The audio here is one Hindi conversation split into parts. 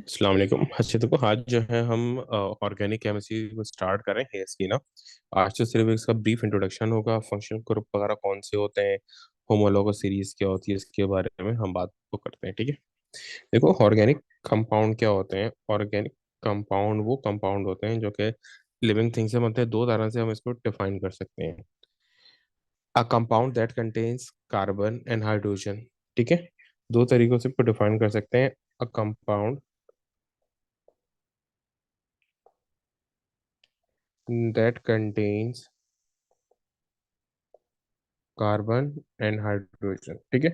अस्सलाम वालेकुम। अच्छा देखो, आज जो है हम ऑर्गेनिक केमिस्ट्री को स्टार्ट करें है इसकी ना। आज तो सिर्फ इसका ब्रीफ इंट्रोडक्शन होगा, फंक्शनल ग्रुप वगैरह कौन से होते हैं, होमोलॉगस सीरीज क्या होती है, इसके बारे में हम बात को करते हैं, ठीक है। देखो, ऑर्गेनिक कंपाउंड क्या होते हैं। ऑर्गेनिक कंपाउंड वो कंपाउंड होते हैं जो कि लिविंग थिंग से बनते हैं। दो तरह से हम इसको डिफाइन कर सकते हैं। A compound that contains carbon and hydrogen, ठीक है। दो तरीकों से डिफाइन कर सकते हैं। A compound that contains carbon and hydrogen, ठीक है।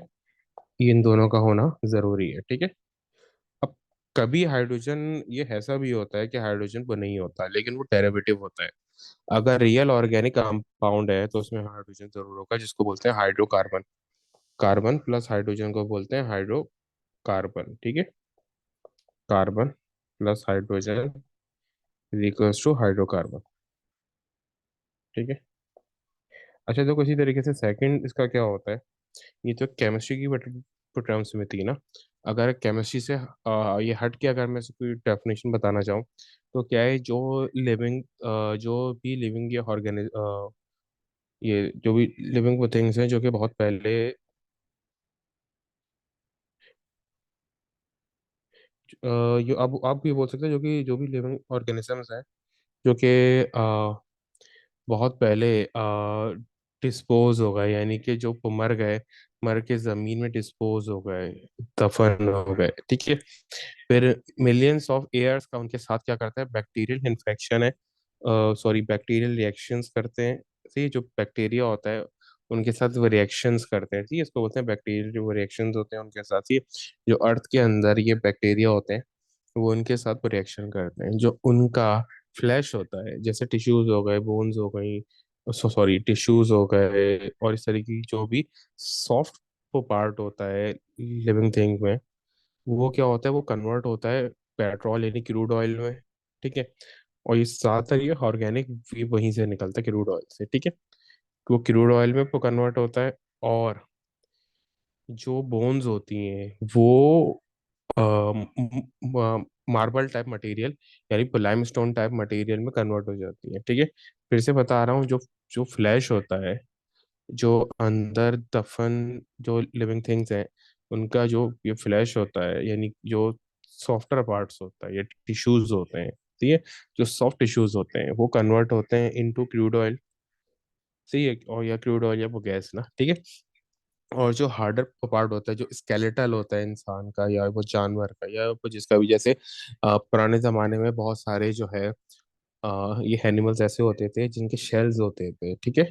इन दोनों का होना जरूरी है, ठीक है। अब कभी हाइड्रोजन, ये ऐसा भी होता है कि हाइड्रोजन वो नहीं होता, लेकिन वो डेरिवेटिव होता है। अगर रियल ऑर्गेनिक कंपाउंड है तो उसमें हाइड्रोजन जरूर होगा, जिसको बोलते हैं हाइड्रोकार्बन। कार्बन प्लस हाइड्रोजन को बोलते हैं हाइड्रोकार्बन, ठीक है। Carbon plus hydrogen is equals to hydrocarbon, ठीक है। अच्छा देखो, इसी तरीके से सेकंड इसका क्या होता है। ये तो केमिस्ट्री की टर्म्स में थी ना। अगर केमिस्ट्री से ये हट के अगर मैं इसको कोई डेफिनेशन बताना चाहूँ, तो क्या है, जो लिविंग जो भी लिविंग ये जो भी लिविंग थिंग्स हैं जो कि बहुत पहले ये अब आप भी बोल सकते हैं, जो कि जो भी लिविंग ऑर्गेनिजम्स हैं जो कि बहुत पहले डिस्पोज हो गए, यानी कि जो मर गए, मर के जमीन में डिस्पोज हो गए, दफन हो गए, ठीक है। फिर मिलियंस ऑफ ईयर्स का उनके साथ क्या करता है, बैक्टीरियल इन्फेक्शन है, सॉरी बैक्टीरियल रिएक्शंस करते हैं। तो ये जो बैक्टीरिया होता है उनके साथ वो रिएक्शंस करते हैं, ठीक है। इसको बोलते हैं बैक्टीरियल, जो रिएक्शंस होते हैं उनके साथ ही जो अर्थ के अंदर ये बैक्टीरिया होते हैं वो उनके साथ वो रिएक्शन करते हैं। जो उनका फ्लैश होता है, जैसे टिश्यूज हो गए, बोन्स हो गई, सॉरी टिश्यूज हो गए, और इस तरह की जो भी सॉफ्ट पार्ट होता है लिविंग थिंग में, वो क्या होता है, वो कन्वर्ट होता है पेट्रोल यानी क्रूड ऑयल में, ठीक है। और ये ज्यादातर ये ऑर्गेनिक भी वहीं से निकलता है, क्रूड ऑयल से, ठीक है। वो क्रूड ऑयल में वो कन्वर्ट होता है। और जो बोन्स होती हैं वो मार्बल टाइप मटेरियल यानी लाइमस्टोन टाइप मटेरियल में कन्वर्ट हो जाती है, ठीक है। फिर से बता रहा हूँ, जो जो फ्लैश होता है, जो अंदर दफन जो लिविंग थिंग्स हैं उनका जो ये फ्लैश होता है, यानी जो सॉफ्टर पार्ट्स होता है, ये टिश्यूज होते हैं, ठीक है। जो सॉफ्ट टिश्यूज होते हैं वो कन्वर्ट होते हैं इनटू क्रूड ऑयल, सही है, और या क्रूड ऑयल या वो गैस ना, ठीक है। और जो हार्डर पार्ट होता है, जो स्केलेटल होता है इंसान का या वो जानवर का या वो जिसका भी, जैसे पुराने जमाने में बहुत सारे जो है ये एनिमल्स ऐसे होते थे जिनके शेल्स होते थे, ठीक है।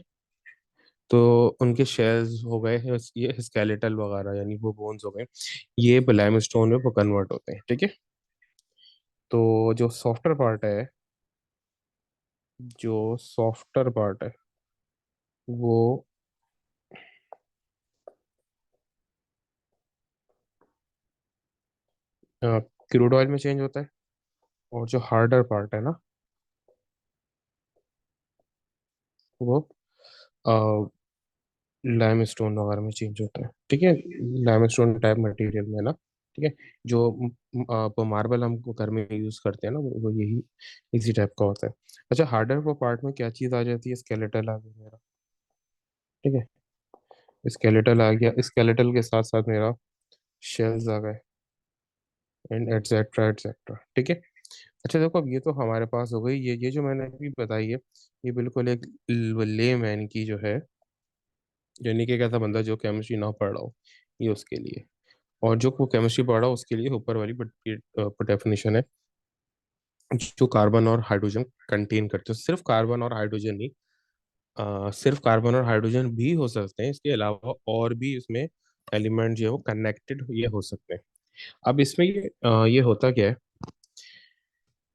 तो उनके शेल्स हो गए, ये स्केलेटल वगैरह यानी वो बोन्स हो गए, ये लाइमस्टोन में वो कन्वर्ट होते हैं, ठीक है। तो जो सॉफ्टर पार्ट है, जो सॉफ्टर पार्ट है वो क्रूड ऑयल में चेंज होता है। और जो हार्डर पार्ट है ना, वो लाइमस्टोन वगैरह में चेंज होता है, ठीक है। लाइमस्टोन टाइप मटेरियल में ना, ठीक है। जो मार्बल हम घर में यूज करते हैं ना, वो यही इसी टाइप का होता है। अच्छा, हार्डर वो पार्ट में क्या चीज आ जाती है, स्केलेटल आ गया मेरा, ठीक है। स्केलेटल आ गया, स्केलेटल के साथ साथ मेरा शेल्स आ गए, एंड एटसेट्रा एटसेट्रा, ठीक है। अच्छा देखो, अब ये तो हमारे पास हो गई, ये जो मैंने अभी बताई है, ये बिल्कुल एक ले मैन की जो है, यानी कि एक ऐसा बंदा जो केमिस्ट्री ना पढ़ रहा हो, ये उसके लिए। और जो वो केमिस्ट्री पढ़ा उसके लिए ऊपर वाली बट डेफिनेशन है, जो कार्बन और हाइड्रोजन कंटेन करते हैं। सिर्फ कार्बन और हाइड्रोजन नहीं, सिर्फ कार्बन और हाइड्रोजन भी हो सकते हैं, इसके अलावा और भी इसमें एलिमेंट जो है वो कनेक्टेड ये हो सकते हैं। अब इसमें ये होता क्या है,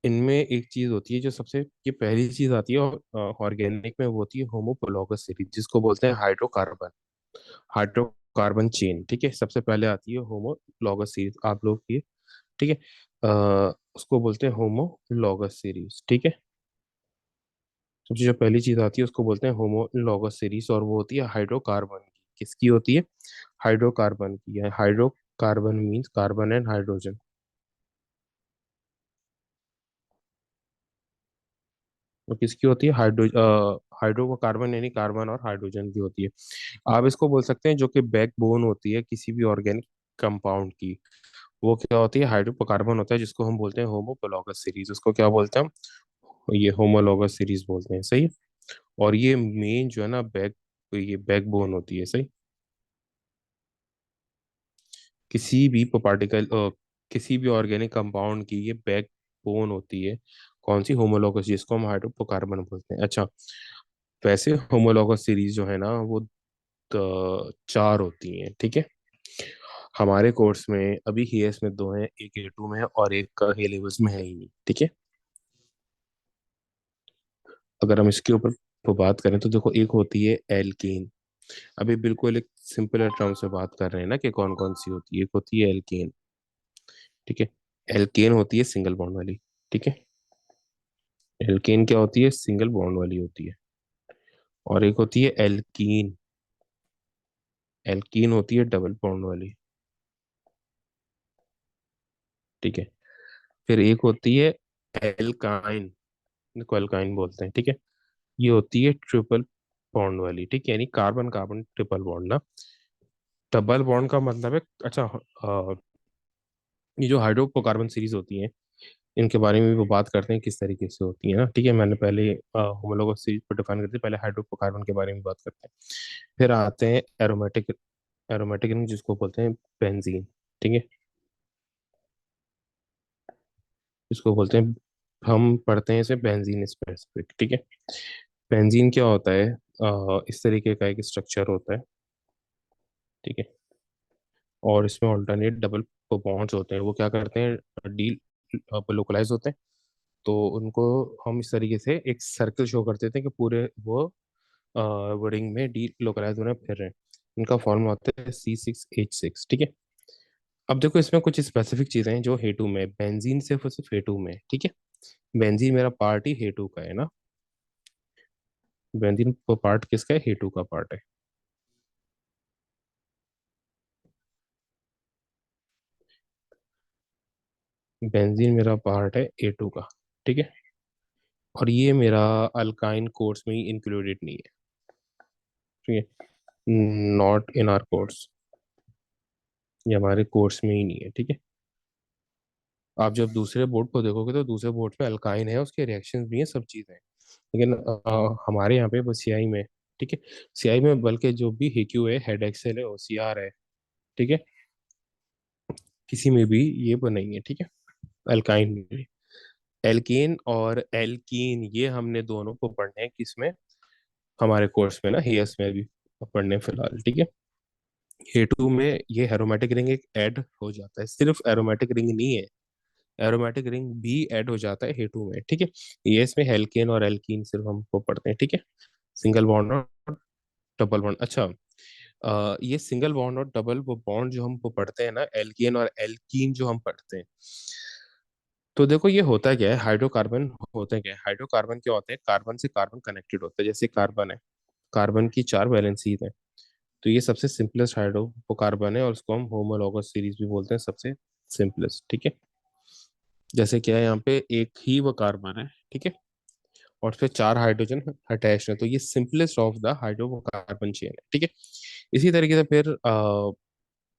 इनमें एक चीज होती है जो सबसे, ये पहली चीज आती है ऑर्गेनिक में, वो होती है होमोपोलॉगस सीरीज, जिसको बोलते हैं हाइड्रोकार्बन, हाइड्रोकार्बन चेन, ठीक है। सबसे पहले आती है होमोलॉगस सीरीज, आप लोग ये, ठीक है। उसको बोलते हैं होमोलॉगस सीरीज, ठीक है। सबसे जो पहली चीज आती है उसको बोलते हैं होमोलॉगस सीरीज, और वो होती है हाइड्रोकार्बन की। किसकी होती है, हाइड्रोकार्बन की है। Hydrocarbon means carbon and hydrogen, और किसकी होती है? हाइड्रोकार्बन यानी कार्बन और हाइड्रोजन की होती है। आप इसको बोल सकते हैं जो कि बैकबोन होती है किसी भी ऑर्गेनिक कंपाउंड की, वो क्या होती है? हाइड्रोकार्बन होता है, जिसको हम बोलते हैं होमोपोलॉगस सीरीज। उसको क्या बोलते हैं हम? ये होमोलॉगस सीरीज बोलते हैं, सही। और ये मेन जो है ना ये बैकबोन होती है, सही। किसी भी पार्टिकल किसी भी ऑर्गेनिक कंपाउंड की ये बैकबोन होती है। कौन सी? होमोलॉगस, जिसको हम हाइड्रोकार्बन बोलते हैं। अच्छा, वैसे होमोलॉगस सीरीज जो है ना वो चार होती हैं, ठीक है। हमारे कोर्स में अभी हेस में दो हैं, एक ए टू में है और एक का हेलिबस में है ही नहीं, ठीक है। अगर हम इसके ऊपर तो बात करें तो देखो, एक होती है एल्केन। अभी बिल्कुल एक सिंपल टर्म से बात कर रहे हैं ना कि कौन कौन सी होती है। एक होती है एल्केन, ठीक है। एल्केन होती है सिंगल बॉन्ड वाली, ठीक है। एल्केन क्या होती है? सिंगल बॉन्ड वाली होती है। और एक होती है एल्कीन। एल्कीन होती है डबल बॉन्ड वाली, ठीक है। फिर एक होती है एल्काइन, इसको एल्काइन बोलते हैं, ठीक है। ये होती है ट्रिपल बॉन्ड वाली, ठीक है, यानी कार्बन कार्बन ट्रिपल बॉन्ड ना। डबल बॉन्ड का मतलब है, अच्छा, ये जो हाइड्रोकार्बन सीरीज होती है इनके बारे में भी वो बात करते हैं किस तरीके से होती है ना, ठीक है। मैंने पहले होमोलॉगस सीरीज को डिफाइन करते पहले हाइड्रोकार्बन के बारे में बात करते हैं। फिर आते हैं एरोमेटिक। एरोमेटिक रिंग जिसको बोलते हैं बेंजीन, ठीक है। इसको बोलते हैं, हम पढ़ते हैं इसे बेंजीन स्पेसिफिक, ठीक है। बेंजीन क्या होता है? इस तरीके का एक स्ट्रक्चर होता है, ठीक है। और इसमें ऑल्टरनेट डबल बॉन्ड्स होते हैं। वो क्या करते हैं? डी लोकलाइज होते हैं। तो उनको हम इस तरीके से एक सर्कल शो कर देते हैं कि पूरे वो वर्डिंग में डी लोकलाइज होने फिर रहे हैं। इनका फॉर्मूला होता है C6H6, ठीक है। अब देखो, इसमें कुछ स्पेसिफिक चीजें हैं जो हेटू में, बेंजीन सिर्फ और सिर्फ हेटू में है, ठीक है। बेंजीन मेरा पार्ट ही हेटू का है ना। बेंजीन पार्ट किसका है? हेटू का पार्ट है। बेंजीन मेरा पार्ट है A2 का, ठीक है। और ये मेरा अल्काइन कोर्स में ही इंक्लूडेड नहीं है, ठीक है। नॉट इन आर कोर्स, ये हमारे कोर्स में ही नहीं है, ठीक है। आप जब दूसरे बोर्ड को देखोगे तो दूसरे बोर्ड पे अल्काइन है, उसके रिएक्शंस भी हैं, सब चीज़ें हैं। लेकिन हमारे यहाँ पे बस सीआई में, ठीक है। सीआई में बल्कि जो भी हेक्यू है, हेड एक्सेल है, ओसीआर है, ठीक है। किसी में भी ये वो नहीं है, ठीक है। अल्काइन में एल्कीन और एल्कीन ये हमने दोनों को पढ़ने हैं किसमें? हमारे कोर्स में ना, हेयस में भी पढ़ने हैं फिलहाल, ठीक है। हे टू में ये एरोमेटिक रिंग एक ऐड हो जाता है, सिर्फ एरोमेटिक रिंग नहीं है, एरोमेटिक रिंग भी ऐड हो जाता है हे टू में, ठीक है। ये इसमें हेल्केन और एल्कीन सिर्फ हमको पढ़ते हैं, ठीक है। सिंगल बॉन्ड और डबल बॉन्ड, अच्छा। ये सिंगल बॉन्ड और डबल वो बॉन्ड जो हम वो पढ़ते हैं ना, एल्केन और एल्कीन जो हम पढ़ते हैं, तो देखो ये होता क्या है? हाइड्रोकार्बन होते क्या है? हाइड्रोकार्बन क्या होते हैं? कार्बन से कार्बन कनेक्टेड होता है। जैसे कार्बन है, कार्बन की चार वैलेंसीज हैं। तो ये सबसे सिंपलेस्ट हाइड्रोकार्बन है और उसको हम होमोलॉगस सीरीज भी बोलते हैं, सबसे सिंपलेस्ट, ठीक है। जैसे क्या है, यहाँ पे एक ही वो कार्बन है, ठीक है। और उस पे चार हाइड्रोजन अटैच है, तो ये simplest of the hydrocarbon chain है, ठीक है। इसी तरीके से फिर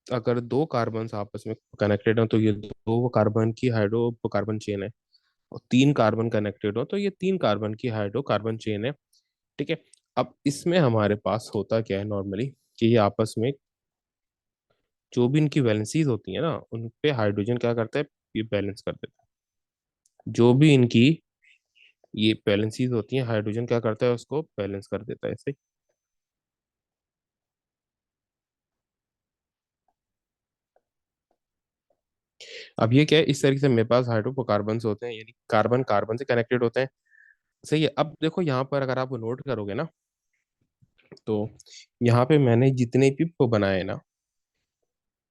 अगर दो कार्बन आपस में कनेक्टेड हो तो ये दो कार्बन की हाइड्रोकार्बन चेन है। और तीन कार्बन कनेक्टेड हो तो ये तीन कार्बन की हाइड्रोकार्बन चेन है, ठीक है। अब इसमें हमारे पास होता क्या है नॉर्मली, कि ये आपस में जो भी इनकी वैलेंसीज होती है ना, उन पे हाइड्रोजन क्या करता है? ये बैलेंस कर देता है। जो भी इनकी ये वैलेंसीज होती हैं, हाइड्रोजन क्या करता है? उसको बैलेंस कर देता है, ऐसे। अब ये क्या है, इस तरीके से मेरे पास हाइड्रोकार्बन होते हैं, यानी कार्बन कार्बन से कनेक्टेड होते हैं, सही है। अब देखो यहाँ पर अगर आप नोट करोगे ना, तो यहाँ पे मैंने जितने भी वो बनाए ना,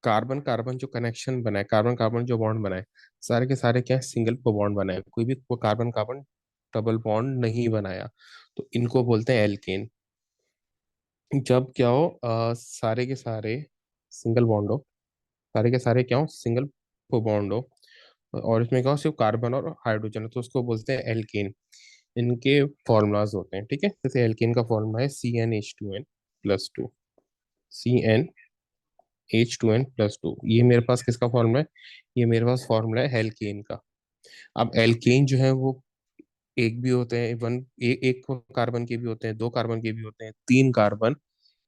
कार्बन कार्बन जो कनेक्शन बनाए, कार्बन कार्बन जो बॉन्ड बनाए, सारे के सारे क्या है? सिंगल बॉन्ड बनाए, कोई भी वो कार्बन कार्बन डबल बॉन्ड नहीं बनाया। तो इनको बोलते हैं एल्केन। जब क्या हो, सारे के सारे सिंगल बॉन्ड हो, सारे के सारे क्या हो? सिंगल बॉन्ड हो, और इसमें क्या हो? सिर्फ कार्बन और हाइड्रोजन हो, तो उसको बोलते हैं एल्केन। इनके फॉर्मूलाज होते हैं, ठीक है। जैसे एल्केन का फॉर्मूला है CnH2n+2। CnH2n+2, ये मेरे पास किसका फॉर्मूला है? ये मेरे पास फॉर्मूला है एल्केन का। अब एल्केन जो है वो एक भी होते हैं, एक कार्बन के भी होते हैं, दो कार्बन के भी होते हैं, तीन कार्बन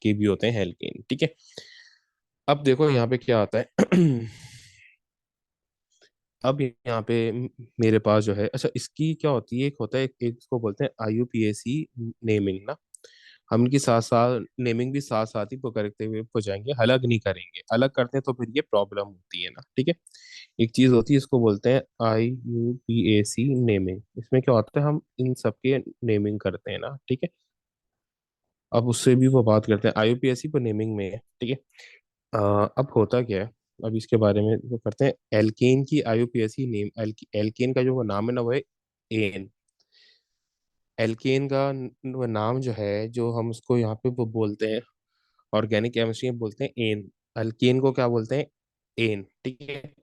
के भी होते हैं एल्केन, ठीक है। अब देखो यहाँ पे क्या आता है। अब यहाँ पे मेरे पास जो है, अच्छा इसकी क्या होती है, एक होता है, एक इसको बोलते हैं IUPAC नेमिंग ना। हम इनकी साथ साथ नेमिंग भी साथ साथ ही करते हुए हो जाएंगे, अलग नहीं करेंगे। अलग करते हैं तो फिर ये प्रॉब्लम होती है ना, ठीक है। एक चीज होती है, इसको बोलते हैं IUPAC नेमिंग। इसमें क्या होता है, हम इन सबके नेमिंग करते हैं ना, ठीक है। अब उससे भी वो बात करते हैं, IUPAC पर नेमिंग में है, ठीक है। अब होता क्या है, अब इसके बारे में वो करते हैं। एल्केन की IUPAC नेम, एल्केन का जो वो नाम है ना, वो है एन। एल्केन का वो नाम जो है, जो हम उसको यहाँ पे वो बोलते हैं, ऑर्गेनिक केमिस्ट्री में बोलते हैं एन। अल्केन को क्या बोलते हैं? एन, ठीक है।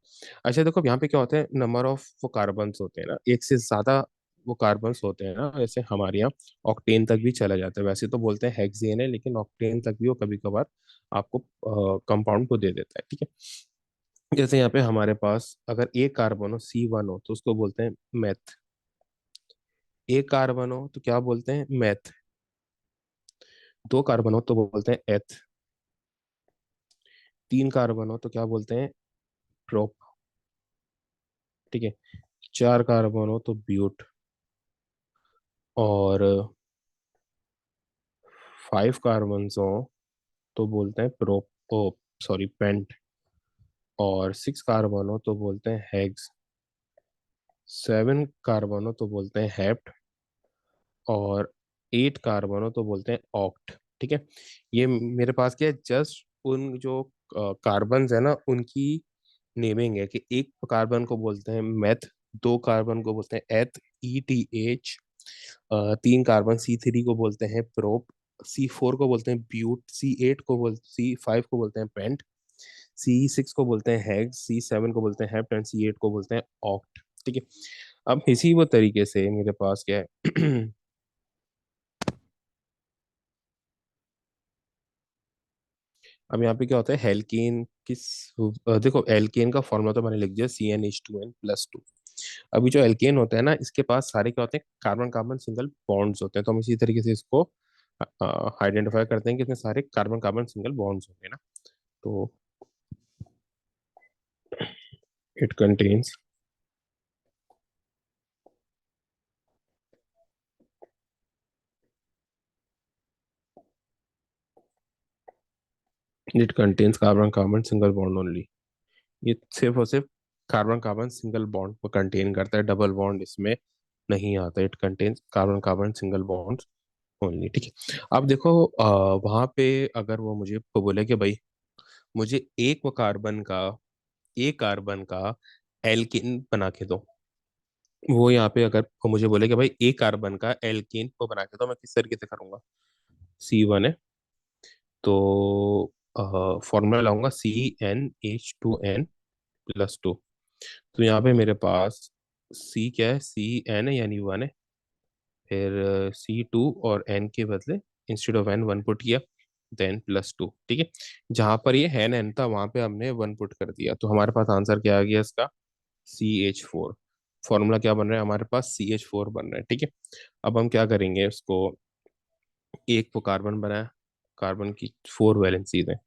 अच्छा देखो, अब यहाँ पे क्या होता है, नंबर ऑफ वो कार्बन्स होते हैं ना, एक से ज्यादा वो कार्बन्स होते हैं ना, जैसे हमारे यहाँ ऑक्टेन तक भी चला जाता है। वैसे तो बोलते हैं हेक्सेन है, लेकिन ऑक्टेन तक भी वो कभी कभार आपको कंपाउंड को दे देता है, ठीक है। जैसे यहाँ पे हमारे पास अगर एक कार्बन हो, C1 हो, तो उसको बोलते हैं मेथ। एक कार्बन हो तो क्या बोलते हैं? मेथ। दो कार्बन हो तो बोलते हैं एथ। तीन कार्बन हो तो क्या बोलते हैं? प्रोप, ठीक है। चार कार्बन हो तो ब्यूट। और फाइव कार्बन हो तो बोलते हैं प्रोप, ओ सॉरी, पेंट। और सिक्स कार्बन हो तो बोलते हैं हेक्स। सेवन कार्बन हो तो बोलते हैं हेप्ट। और एट कार्बन हो तो बोलते हैं ऑक्ट, ठीक है। ये मेरे पास क्या है, जस्ट उन जो कार्बन है ना, उनकी नेमिंग है कि एक कार्बन को बोलते हैं मेथ, दो कार्बन को बोलते हैं एथ, ETH। तीन कार्बन C3 को बोलते हैं प्रोप, C4 को बोलते हैं ब्यूट, C5 को बोलते हैं पेंट, C6 को बोलते हैं हेक्स, C7 को बोलते हैं हेप्ट, एंड C8 को बोलते हैं ऑक्ट, ठीक है। अब इसी वो तरीके से मेरे पास क्या है। अब यहाँ पे क्या होता है, हेल्केन किस, देखो एल्केन का फॉर्मूला तो मैंने लिख दिया, CnH2n+2। अभी जो एल्केन होता है ना, इसके पास सारे क्या होते हैं, कार्बन कार्बन सिंगल बॉन्ड्स होते हैं। तो हम इसी तरीके से इसको आइडेंटिफाई करते हैं कि इसमें सारे कार्बन कार्बन सिंगल बॉन्ड्स होंगे ना। तो it contains, it contains carbon carbon single bond only. ये सिर्फ और सिर्फ कार्बन कार्बन सिंगल बॉन्ड को कंटेन करता है, डबल बॉन्ड इसमें नहीं आता। It contains carbon carbon single bond only, ठीक है। अब देखो वहां पे अगर वो मुझे को बोले कि भाई मुझे एक कार्बन का एल्किन बना के दो, वो यहाँ पे अगर वो मुझे बोले कि भाई एक कार्बन का एल्किन को बना के दो, मैं किस तरीके से करूंगा? C1 है, तो फॉर्मूला लाऊंगा CnH2n+2। तो यहाँ पे मेरे पास C क्या है, CN है यानी 1 है। फिर C2 और N के बदले इंस्टेड ऑफ N 1 पुट किया, देन +2, ठीक है। जहां पर ये है N था, वहां पे हमने 1 पुट कर दिया, तो हमारे पास आंसर क्या आ गया इसका? CH4। फॉर्मूला क्या बन रहा है हमारे पास? CH4 बन रहा है, ठीक है। अब हम क्या करेंगे उसको, एक वो कार्बन बनाया, कार्बन की 4 वैलेंसीज हैं,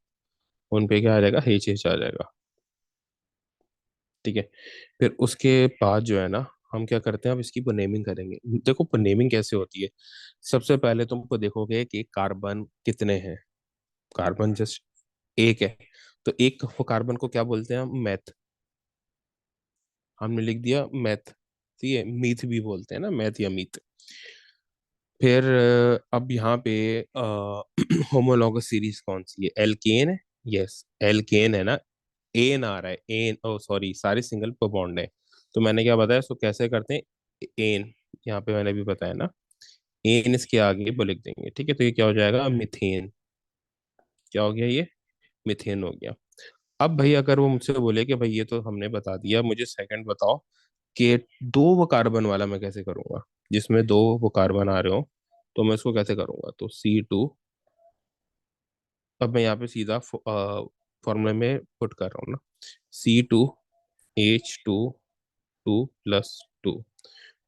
उन पे क्या आ जाएगा? HH आ जाएगा, ठीक है। फिर उसके बाद जो है ना, हम क्या करते हैं, अब इसकी नेमिंग करेंगे। देखो नेमिंग कैसे होती है, सबसे पहले तुमको देखोगे कि कार्बन कितने हैं। कार्बन जस्ट एक है, तो एक वो कार्बन को क्या बोलते हैं हम? मैथ। हमने लिख दिया मैथ, ठीक है। मीथ भी बोलते हैं ना, मैथ या मीथ। फिर अब यहाँ पे होमोलॉगस सीरीज कौन सी है? एल्केन है, यस एल्केन है ना। एन आ रहा है, एन, ओ सॉरी, सारे सिंगल पे बॉन्ड है। तो मैंने क्या बताया, इसको कैसे करते हैं? एन, यहाँ पे मैंने भी बताया ना, एन इसके आगे वो लिख देंगे, ठीक है। तो ये क्या हो जाएगा? मिथेन। क्या हो गया ये? मिथेन हो गया। अब भाई अगर वो मुझसे बोले कि भाई ये तो हमने बता दिया, मुझे सेकंड बताओ, कि दो वो कार्बन वाला मैं कैसे करूंगा, जिसमें दो वो कार्बन आ रहे हो, तो मैं इसको कैसे करूंगा। तो C2, अब मैं यहाँ पे सीधा फॉर्मूले में पुट कर रहा हूँ ना, C2H2 2 + 2।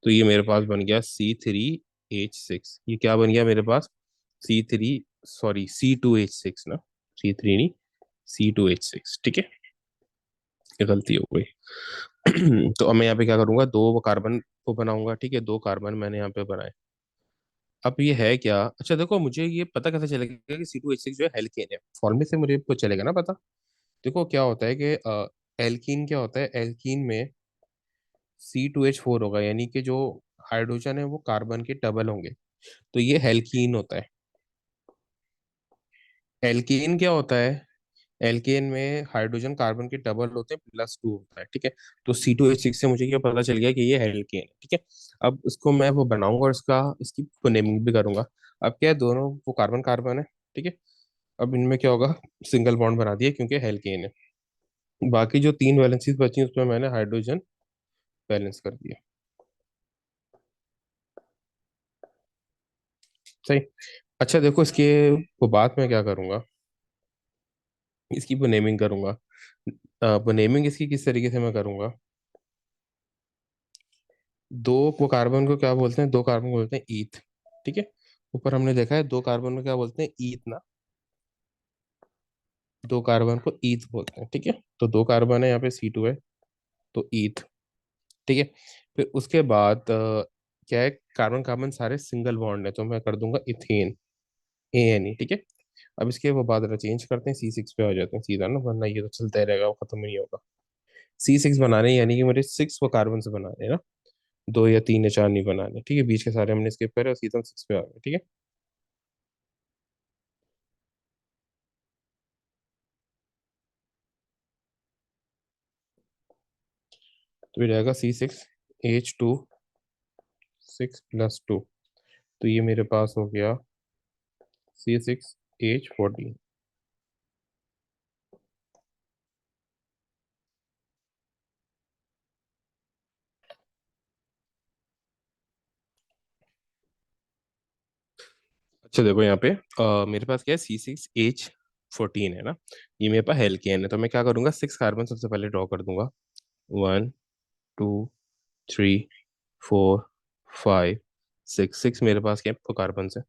तो ये मेरे पास बन गया C3H6। ये क्या बन गया मेरे पास, C3, सॉरी C2H6 ना, C3 नहीं, C2H6, ठीक है, ये गलती हो गई। तो अब मैं यहाँ पे क्या करूंगा, दो वो कार्बन को बनाऊंगा, ठीक है, दो कार्बन मैंने यहाँ पे बनाए। अब ये है क्या, अच्छा देखो, मुझे ये पता कैसे चलेगा कि C2H6 जो है एल्केन है, फॉर्मूले से मुझे तो चलेगा ना पता। देखो क्या होता है कि एल्कीन क्या होता है, एल्कीन में C2H4 होगा, यानी कि जो हाइड्रोजन है वो कार्बन के डबल होंगे, तो ये एल्कीन होता है। एल्कीन क्या होता है, एल्केन में हाइड्रोजन कार्बन के डबल होते हैं, +2 होता है, ठीक है। तो C2H6 से मुझे क्या पता चल गया कि ये एल्केन है, ठीक है। अब इसको मैं वो बनाऊंगा और इसकी नेमिंग भी करूंगा। अब क्या है, दोनों वो कार्बन कार्बन है, ठीक है। अब इनमें क्या होगा, सिंगल बॉन्ड बना दिया क्योंकि एल्केन है। बाकी जो तीन वैलेंसीज बची उसमें मैंने हाइड्रोजन बैलेंस कर दिया। सही। अच्छा देखो, इसके वो बात मैं क्या करूंगा, इसकी वो नेमिंग करूंगा। वो नेमिंग इसकी किस तरीके से मैं करूंगा, दो वो कार्बन को क्या बोलते हैं, दो कार्बन को बोलते हैं ईथ, ठीक है। ऊपर हमने देखा है दो कार्बन को क्या बोलते हैं, ईथ ना, दो कार्बन को ईथ बोलते हैं, ठीक है। तो दो कार्बन है यहाँ पे, C2 है, तो ईथ, ठीक है। फिर उसके बाद क्या है, कार्बन कार्बन सारे सिंगल बॉन्ड है, तो मैं कर दूंगा इथेन, ANE, ठीक है। अब इसके वो बाद चेंज करते हैं, C6 पे आ जाते हैं सीधा ना, वरना ये तो चलता ही रहेगा, वो खत्म ही नहीं होगा। C6 बनाने हैं, यानी कि मुझे 6 वो कार्बन से बनाने हैं ना, दो या तीन या चार नहीं बनाने, ठीक है। बीच के सारे हमने स्किप करे और सीधा 6 पे आ गए, ठीक है। तो ये रहेगा C6H2 6 + 2। तो ये मेरे पास हो गया C6H14। अच्छा देखो यहाँ पे मेरे पास क्या है, C6H14 है ना, ये मेरे पास एल्केन है, तो मैं क्या करूंगा, 6 कार्बन सबसे पहले ड्रॉ कर दूंगा। 1 2 3 4 5 6 मेरे पास क्या है, कार्बन है।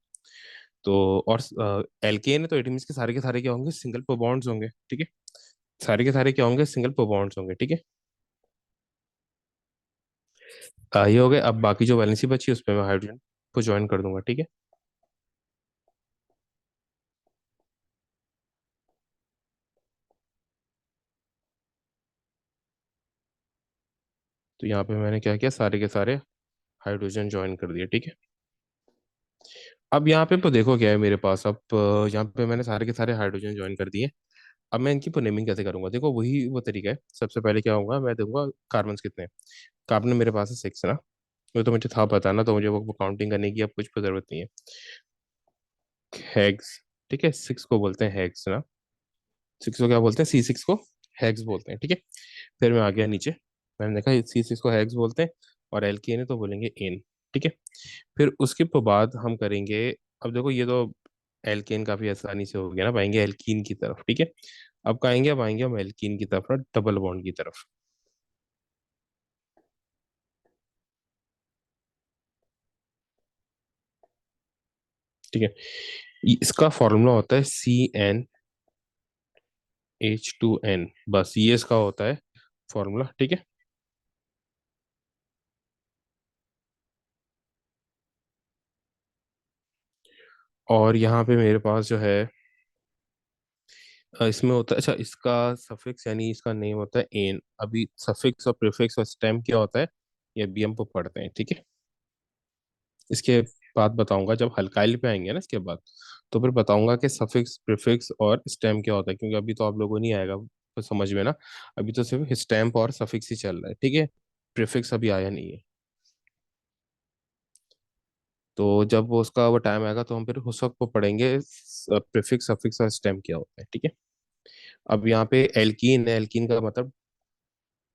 तो और एल्केन है, तो इट मीन्स के सारे क्या होंगे, सिंगल बॉन्ड्स होंगे, ठीक है। सारे के सारे क्या होंगे, सिंगल बॉन्ड्स होंगे, ठीक है। ये हो गए। अब बाकी जो वैलेंसी बची उस पर मैं हाइड्रोजन को ज्वाइन कर दूंगा, ठीक है। तो यहाँ पे मैंने क्या किया, सारे के सारे हाइड्रोजन ज्वाइन कर दिए, ठीक है। अब यहाँ पे तो देखो क्या है मेरे पास, अब यहाँ पे मैंने सारे के सारे हाइड्रोजन ज्वाइन कर दिए। अब मैं इनकी नेमिंग कैसे करूंगा, देखो वही वो तरीका है। सबसे पहले क्या होगा, मैं देखूंगा कार्बन कितने हैं। कार्बन मेरे पास है 6 ना, वो तो मुझे था पता ना, तो मुझे वो काउंटिंग करने की अब कुछ भी जरूरत नहीं है। हेक्स, ठीक है, 6 को बोलते हैं हेक्स ना, 6 को क्या बोलते हैं, C6 को हेक्स बोलते हैं, ठीक है। फिर मैं आ गया नीचे, मैंने देखा C6 को हेक्स बोलते हैं, और एल्केन है तो बोलेंगे एन, ठीक है। फिर उसके बाद हम करेंगे, अब देखो ये तो एल्केन काफी आसानी से हो गया ना, अब आएंगे एल्कीन की तरफ, ठीक है। अब कहाँ आएंगे, अब आएंगे हम एल्कीन की तरफ ना, डबल बॉन्ड की तरफ, ठीक है। इसका फॉर्मूला होता है CnH2n, बस ये इसका होता है फॉर्मूला, ठीक है। और यहाँ पे मेरे पास जो है इसमें होता है, अच्छा इसका सफिक्स यानी इसका नेम होता है एन। अभी सफिक्स और प्रीफिक्स और स्टेम क्या होता है, ये भी हम पढ़ते हैं, ठीक है। इसके बाद बताऊंगा जब हल्काइल पे आएंगे ना, इसके बाद तो फिर बताऊंगा कि सफिक्स प्रीफिक्स और स्टेम क्या होता है, क्योंकि अभी तो आप लोगों को नहीं आएगा तो समझ में ना, अभी तो सिर्फ स्टेम और सफिक्स ही चल रहा है, ठीक है। प्रीफिक्स अभी आया नहीं है। तो जब वो उसका वो टाइम आएगा तो हम फिर उस वक्त वो पढ़ेंगे प्रीफिक्स सफिक्स और स्टेम क्या होता है, ठीक है। अब यहाँ पे एल्कीन है, एल्कीन का मतलब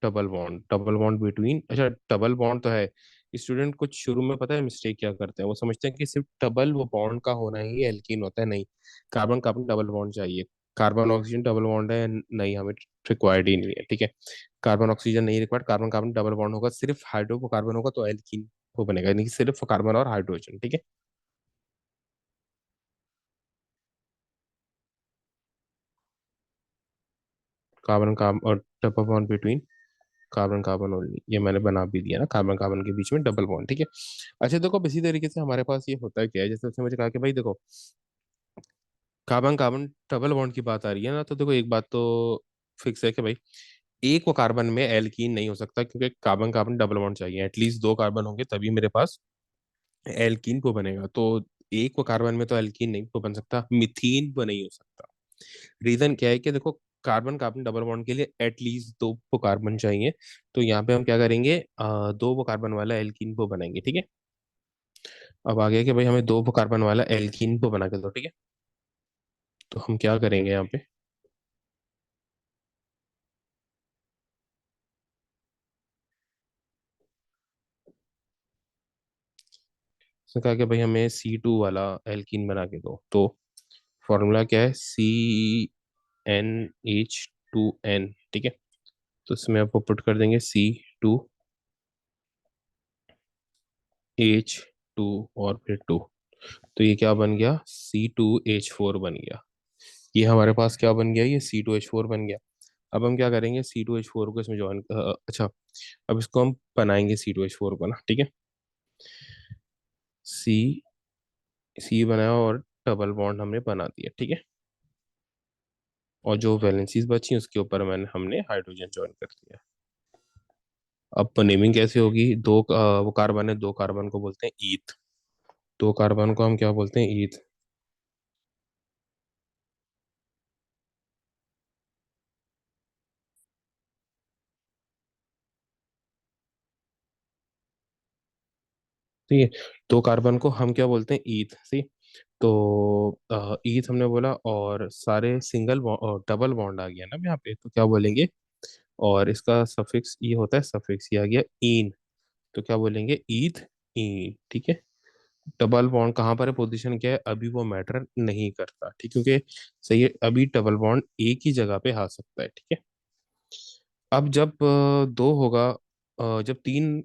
डबल बॉन्ड बिटवीन, अच्छा डबल बॉन्ड तो है। स्टूडेंट कुछ शुरू में पता है मिस्टेक क्या करते हैं, वो समझते हैं कि सिर्फ डबल वो बॉन्ड का होना ही एल्कीन होता है। नहीं, कार्बन कार्बन डबल बॉन्ड चाहिए। कार्बन ऑक्सीजन डबल बॉन्ड है नहीं, हमें रिक्वायर्ड ही नहीं है, ठीक है। कार्बन ऑक्सीजन नहीं required, carbon carbon double bond होगा, सिर्फ हाइड्रोकार्बन होगा तो एल्कीन वो बनेगा, नहीं सिर्फ कार्बन और हाइड्रोजन, ठीक है। कार्बन कार्बन और double bond between carbon carbon only, ये मैंने बना भी दिया ना, कार्बन कार्बन के बीच में डबल बॉन्ड, ठीक है। अच्छा देखो, अब इसी तरीके से हमारे पास ये होता है क्या है, जैसे उसने मुझे कहा कि भाई देखो, कार्बन कार्बन डबल बॉन्ड की बात आ रही है ना, तो देखो एक बात तो फिक्स है कि भाई एक वो कार्बन में एल्कीन नहीं हो सकता, क्योंकि कार्बन कार्बन डबल बॉन्ड चाहिए, एटलीस्ट दो कार्बन होंगे तभी मेरे पास एल्कीन को बनेगा। तो एक वो कार्बन में तो एल्कीन नहीं को बन सकता, मिथीन वो नहीं हो सकता। रीजन क्या है कि देखो, कार्बन कार्बन डबल बॉन्ड के लिए एटलीस्ट दो वो कार्बन चाहिए। तो यहाँ पे हम क्या करेंगे, दो वो कार्बन वाला एल्कीन को बनाएंगे, ठीक है। अब आ गया कि भाई हमें दो वो कार्बन वाला एल्कीन को बना के दो, ठीक है। तो हम क्या करेंगे यहाँ पे, उसने कहा कि भाई हमें C2 वाला एल्कीन बना के दो। तो फॉर्मूला क्या है, CnH2n, ठीक है। तो इसमें आपको पुट कर देंगे C2H2 और फिर टू। तो ये क्या बन गया, C2H4 बन गया। ये हमारे पास क्या बन गया, ये C2H4 बन गया। अब हम क्या करेंगे, C2H4 को इसमें ज्वाइन, अच्छा अब इसको हम बनाएंगे C2H4 को ना, ठीक है। सी सी बनाया और डबल बॉन्ड हमने बना दिया, ठीक है। और जो वैलेंसीज बची उसके ऊपर हमने हाइड्रोजन ज्वाइन कर दिया। अब नेमिंग कैसे होगी, वो कार्बन है, दो कार्बन को बोलते हैं ईथ। दो कार्बन को हम क्या बोलते हैं, ईथ। ठीक है, दो कार्बन को हम क्या बोलते हैं, ईथ, सी। तो ईथ हमने बोला, और सारे सिंगल और डबल बॉन्ड आ गया ना अब यहाँ पे, तो क्या बोलेंगे, और इसका सफिक्स ये होता है, सफिक्स ये आ गया ईन। तो क्या बोलेंगे, ईथ ईन, ठीक है। डबल बॉन्ड कहाँ पर है, पोजीशन क्या है, अभी वो मैटर नहीं करता, ठीक, क्योंकि सही है, अभी डबल बॉन्ड एक ही जगह पे आ सकता है, ठीक है। अब जब दो होगा, जब तीन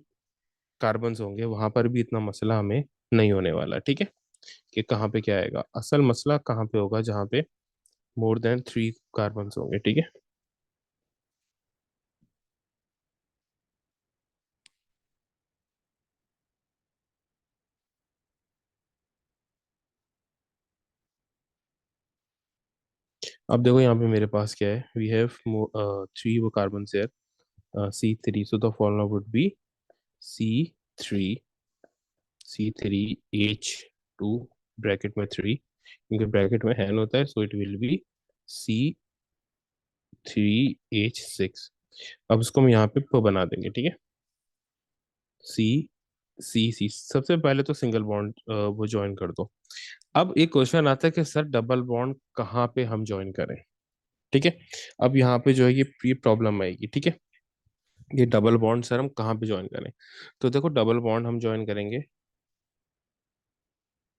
कार्बन्स होंगे वहां पर भी इतना मसला हमें नहीं होने वाला, ठीक है। कि कहाँ पे क्या आएगा, असल मसला कहाँ पे होगा, जहाँ पे मोर देन थ्री कार्बन्स होंगे, ठीक है। अब देखो यहाँ पे मेरे पास क्या है, वी हैव थ्री वो कार्बन है, C3, so the formula would be C3, C3H2, bracket में थ्री, क्योंकि ब्रैकेट में हैन होता है, so it will B C3H6। अब उसको हम यहाँ पे बना देंगे, ठीक है। सी सी सबसे पहले तो सिंगल बॉन्ड वो ज्वाइन कर दो। अब एक क्वेश्चन आता है कि सर डबल बॉन्ड कहाँ पे हम ज्वाइन करें, ठीक है। अब यहाँ पे जो है ये प्रॉब्लम आएगी, ठीक है। ये डबल बॉन्ड सर हम कहाँ पे ज्वाइन करें, तो देखो डबल बॉन्ड हम ज्वाइन करेंगे,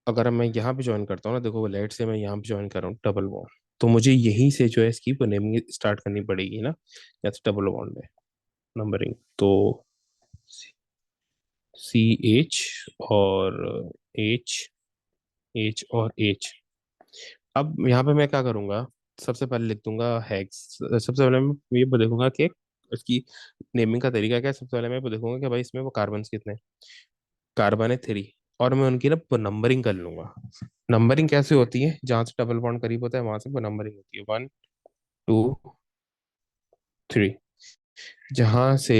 अगर मैं यहाँ पे ज्वाइन करता हूँ ना, देखो लेट से मैं यहाँ पे ज्वाइन कर रहा हूँ डबल बॉन्ड, तो मुझे यहीं से जो है इसकी नेमिंग स्टार्ट करनी पड़ेगी ना, जैसे डबल बॉन्ड है नंबरिंग, तो CH और एच, एच और एच। अब यहाँ पे मैं क्या करूंगा, सबसे पहले लिख दूंगा हेक्स। सबसे पहले मैं ये देखूंगा कि इसकी नेमिंग का तरीका क्या है। सबसे पहले मैं ये देखूंगा कि भाई इसमें वो कार्बन कितने हैं। कार्बन है थ्री, और मैं उनकी ना नंबरिंग कर लूंगा। नंबरिंग कैसे होती है, जहां से डबल बॉन्ड करीब होता है वहां से नंबरिंग होती है, 1 2 3। जहां से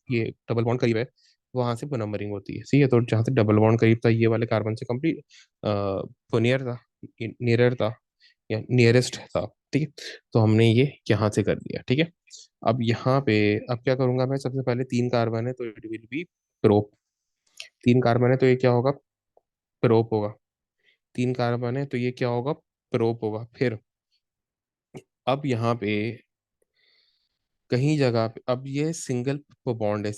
ये डबल बॉन्ड करीब है वहां से नंबरिंग होती है, ठीक है। तो जहां से डबल बॉन्ड करीब था ये वाले कार्बन से कंप्लीट नियर था, नियरर था या नियरेस्ट था, ठीक है। तो हमने ये यहाँ से कर दिया, ठीक है। अब यहाँ पे अब क्या करूंगा मैं, सबसे पहले तीन कार्बन है तो इट विल बी प्रोप। तीन कार्बन है तो ये क्या होगा, प्रोप होगा। तीन कार्बन है तो ये क्या होगा, प्रोप होगा। फिर अब यहाँ पे कहीं जगह पे अब ये सिंगल बॉन्ड है,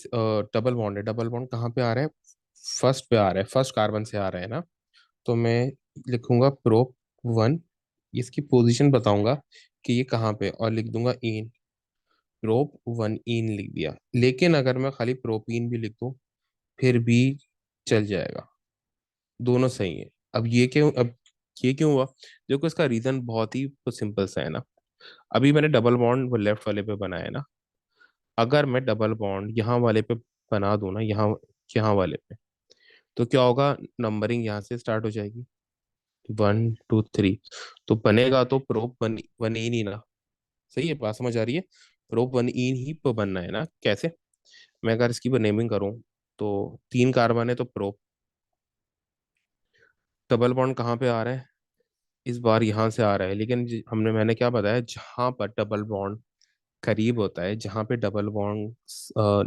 डबल बॉन्ड है, डबल बॉन्ड कहाँ पे आ रहा है? फर्स्ट पे आ रहा है, फर्स्ट कार्बन से आ रहा है ना। तो मैं लिखूंगा प्रोप वन, इसकी पोजीशन बताऊंगा कि ये कहाँ पे, और लिख दूंगा इन, प्रोप वन इन लिख दिया। लेकिन अगर मैं खाली प्रोपीन भी लिख दूं फिर भी चल जाएगा, दोनों सही है। अब ये क्यों हुआ? देखो इसका रीजन बहुत ही सिंपल सा है ना। अभी मैंने डबल बॉन्ड वो लेफ्ट वाले पे बनाया है ना, अगर मैं डबल बॉन्ड यहाँ वाले पे बना दूं ना, यहाँ यहाँ वाले पे, तो क्या होगा? नंबरिंग यहाँ से स्टार्ट हो जाएगी, 1 2 3। तो बनेगा तो प्रोप वन वन इन ही ना। सही है, बात समझ आ रही है? प्रोप वन इन ही पे बनना है ना। कैसे? मैं अगर इसकी नेमिंग करूं, तो 3 कार्बन है तो प्रोप, डबल बॉन्ड कहाँ पे आ रहा है? इस बार यहाँ से आ रहा है, लेकिन मैंने क्या बताया, जहां पर डबल बॉन्ड करीब होता है, जहां पे डबल बॉन्ड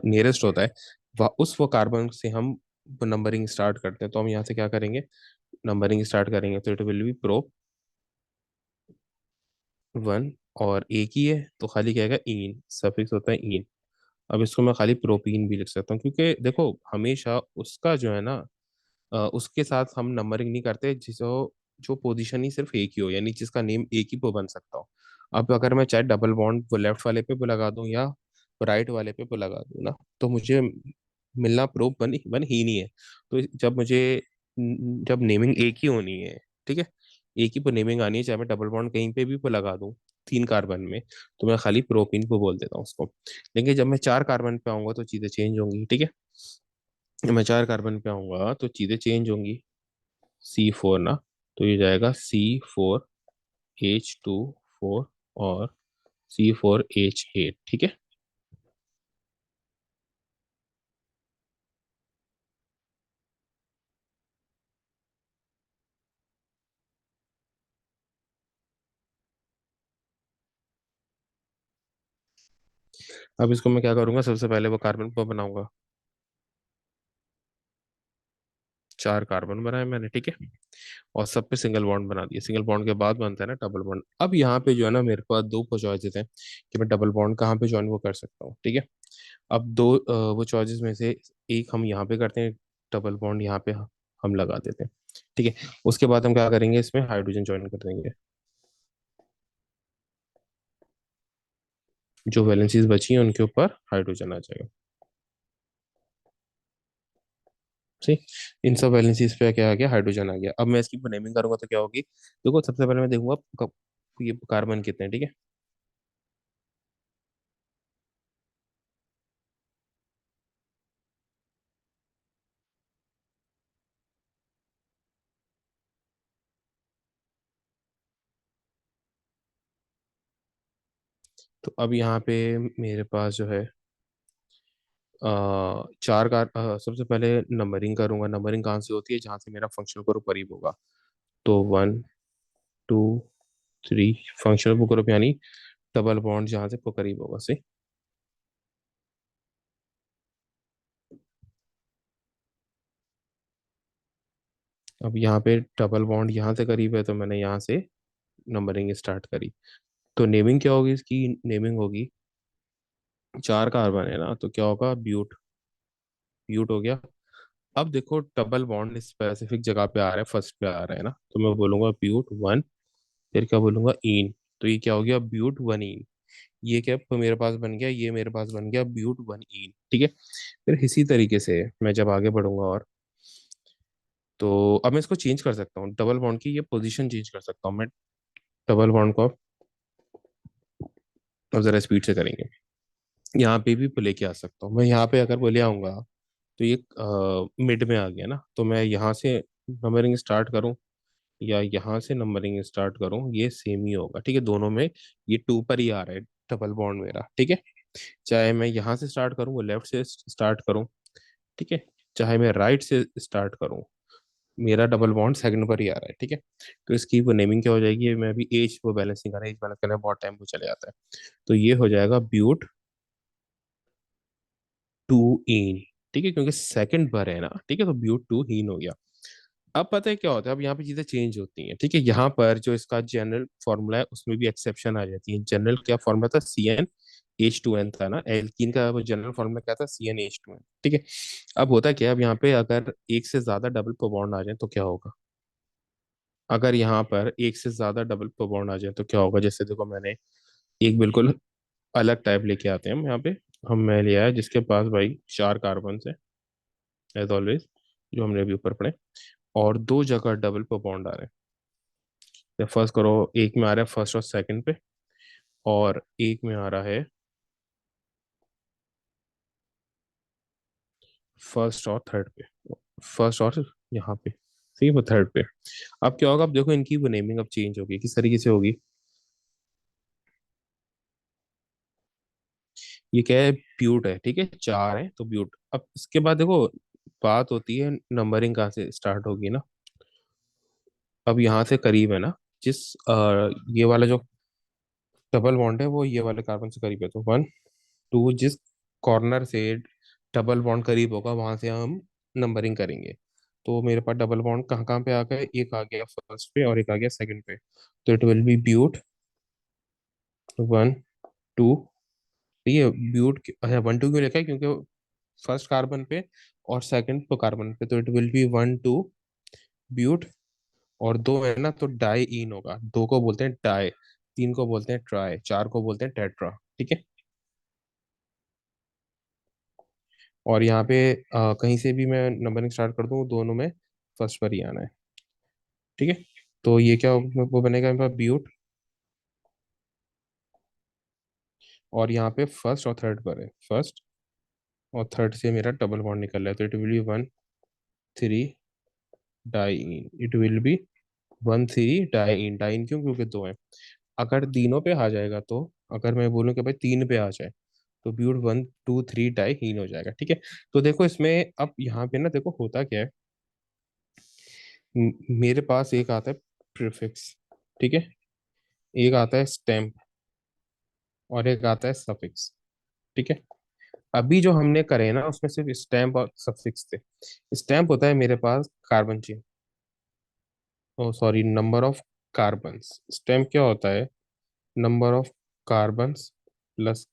नियरेस्ट होता है, वो कार्बन से हम नंबरिंग स्टार्ट करते हैं। तो हम यहाँ से क्या करेंगे? नंबरिंग स्टार्ट करेंगे, तो it will B pro one, और एक ही है तो खाली क्या आएगा? इन, सफिक्स होता है इन। अब इसको मैं खाली प्रोपीन भी लिख सकता हूँ, क्योंकि देखो हमेशा उसका जो है ना, उसके साथ हम नंबरिंग नहीं करते जिसको, जो पोजीशन ही सिर्फ एक ही हो, यानी जिसका नेम एक ही पे बन सकता हो। अब अगर मैं चाहे डबल बॉन्ड वो लेफ्ट वाले पे भी लगा दूं या राइट वाले पे भी लगा दूं ना, तो मुझे मिलना प्रूफ बन बन ही नहीं है। तो जब नेमिंग एक ही होनी है, ठीक है, एक ही पे नेमिंग आनी है, चाहे मैं डबल बॉन्ड कहीं पे भी पे लगा दूं 3 कार्बन में, तो मैं खाली प्रोपीन पे बोल देता हूँ उसको। लेकिन जब मैं 4 कार्बन पे आऊंगा तो चीजें चेंज होंगी, ठीक है। मैं 4 कार्बन पे आऊंगा तो चीजें चेंज होंगी। C4 ना, तो ये जाएगा C4H2 4 और C4H8, ठीक है। अब इसको मैं क्या करूंगा, सबसे पहले वो कार्बन पर बनाऊंगा। 4 कार्बन बनाए मैंने, ठीक है, और सब पे सिंगल बॉन्ड बना दिया। सिंगल बॉन्ड के बाद बनता है ना डबल बॉन्ड। अब यहाँ पे जो है ना, मेरे पास दो चॉइसेस हैं कि मैं डबल बॉन्ड कहाँ पे ज्वाइन वो कर सकता हूँ, ठीक है। अब वो चॉइसेस में से एक हम यहाँ पे करते हैं, डबल बॉन्ड यहाँ पे हम लगा देते हैं, ठीक है। उसके बाद हम क्या करेंगे, इसमें हाइड्रोजन ज्वाइन कर देंगे। जो वैलेंसीज बची हैं उनके ऊपर हाइड्रोजन आ जाएगा। ठीक, इन सब वैलेंसीज पे क्या आ गया? हाइड्रोजन आ गया। अब मैं इसकी नेमिंग करूंगा तो क्या होगी? देखो सबसे पहले मैं देखूंगा ये कार्बन कितने हैं, ठीक है। तो अब यहाँ पे मेरे पास जो है, सबसे पहले नंबरिंग करूंगा। नंबरिंग कहाँ से होती है? जहाँ से मेरा फंक्शनल ग्रुप करीब होगा। तो 1 2 3, फंक्शनल ग्रुप यानी डबल बॉन्ड जहाँ से करीब होगा से। अब यहाँ पे डबल बॉन्ड यहाँ से करीब है तो मैंने यहाँ से नंबरिंग स्टार्ट करी। तो नेमिंग क्या होगी? इसकी नेमिंग होगी, 4 कार्बन है ना, तो क्या होगा? ब्यूट, ब्यूट हो गया। अब देखो डबल बॉन्ड स्पेसिफिक जगह पे आ रहा है, फर्स्ट पे आ रहा है ना, तो मैं बोलूंगा ब्यूट वन, फिर क्या बोलूंगा? इन। तो ये क्या हो गया? But one ene. ये क्या मेरे पास बन गया? ये मेरे पास बन गया ब्यूट वन इन, ठीक है। फिर इसी तरीके से मैं जब आगे बढ़ूंगा, और तो अब मैं इसको चेंज कर सकता हूँ, डबल बॉन्ड की ये पोजीशन चेंज कर सकता हूँ मैं। डबल बॉन्ड को अब जरा स्पीड से करेंगे, यहाँ पे भी लेके आ सकता हूँ मैं। यहाँ पे अगर बोले आऊंगा तो ये मिड में आ गया ना, तो मैं यहाँ से नंबरिंग स्टार्ट करूँ या यहाँ से नंबरिंग स्टार्ट करूँ, ये सेम ही होगा, ठीक है। दोनों में ये 2 पर ही आ रहा है डबल बॉन्ड मेरा, ठीक है। चाहे मैं यहाँ से स्टार्ट करूँ, वो लेफ्ट से स्टार्ट करूँ, ठीक है, चाहे मैं राइट से स्टार्ट करूँ, मेरा डबल बॉन्ड सेकंड पर ही आ रहा है, ठीक है। तो इसकी वो नेमिंग क्या हो जाएगी? मैं अभी एज वो बैलेंसिंग कर रहा है, एज बैलेंस करने में बहुत टाइम वो चले जाता है। तो ये हो जाएगा ब्यूट टू इन, ठीक है, क्योंकि सेकंड पर है ना, ठीक है, तो ब्यूट टू हीन हो गया। अब पता है क्या होता है? अब यहाँ पे चीजें चेंज होती हैं, ठीक है। यहाँ पर जो इसका जनरल फॉर्मूला है उसमें भी एक्सेप्शन आ जाती है। जनरल क्या फॉर्मूला था? CN H2N था ना, एल्कीन का वो जनरल फॉर्मूला क्या था, CnH2n। ठीक है। अब होता क्या है, अब यहाँ पे अगर एक से ज्यादा डबल बॉन्ड आ जाए तो क्या होगा। अगर यहाँ पर एक से ज्यादा डबल बॉन्ड आ जाए तो क्या होगा, जैसे देखो मैंने एक बिल्कुल अलग टाइप लेके आते हैं हम यहाँ पे। हम मैं लिया है जिसके पास भाई 4 कार्बन है, एज ऑलवेज, जो हमने अभी ऊपर पढ़े, और 2 जगह डबल बॉन्ड आ रहे हैं। फर्स्ट करो, एक में आ रहा है फर्स्ट और सेकंड पे, और एक में आ रहा है फर्स्ट और थर्ड पे। फर्स्ट और यहाँ पे, ठीक है, वो थर्ड पे। अब क्या होगा, अब देखो इनकी वो नेमिंग अब चेंज होगी, किस तरीके से होगी। ये क्या है, ब्यूट है, ठीक है, 4 है तो ब्यूट। अब इसके बाद देखो बात होती है नंबरिंग कहाँ से स्टार्ट होगी ना। अब यहाँ से करीब है ना, जिस ये वाला जो डबल बॉन्ड है वो ये वाले कार्बन से करीब है, तो 1 2, जिस कॉर्नर से डबल बॉन्ड करीब होगा वहां से हम नंबरिंग करेंगे। तो मेरे पास डबल बॉन्ड कहाँ कहाँ पे आ गए, एक आ गया फर्स्ट पे और एक आ गया सेकंड पे। तो इट विल बी ब्यूट 1 2। ये ब्यूट, अच्छा 1 2 क्यों लिखा है, क्योंकि फर्स्ट कार्बन पे और सेकंड पे कार्बन पे, तो इट विल बी 1 2 ब्यूट। और दो है ना तो डाई इन होगा, दो को बोलते हैं डाई, तीन को बोलते हैं ट्राई, चार को बोलते हैं टेट्रा। ठीक है। और यहाँ पे कहीं से भी मैं नंबरिंग स्टार्ट कर दूँ, दोनों में फर्स्ट पर ही आना है। ठीक है। तो ये क्या वो बनेगा मेरे पास ब्यूट, और यहाँ पे फर्स्ट और थर्ड पर है, फर्स्ट और थर्ड से मेरा डबल बॉन्ड निकल रहा है, तो it will be 1 3 die in, it will be 1 3 die in. Die in क्यों, क्योंकि दो है। अगर तीनों पे आ जाएगा तो, अगर मैं बोलूँ कि भाई तीन पे आ जाए, तो ब्यूट 1 2 3 डाई इन हो जाएगा। ठीक है। तो देखो इसमें अब यहाँ पे ना देखो होता क्या है, मेरे पास एक आता है प्रीफिक्स, ठीक है, एक आता है स्टेम, और एक आता है सफिक्स। ठीक है। अभी जो हमने करे ना उसमें सिर्फ स्टैम्प और सफिक्स थे। स्टैम्प होता है मेरे पास carbon chain, oh sorry, number of carbons. Stamp क्या होता है, number of carbons plus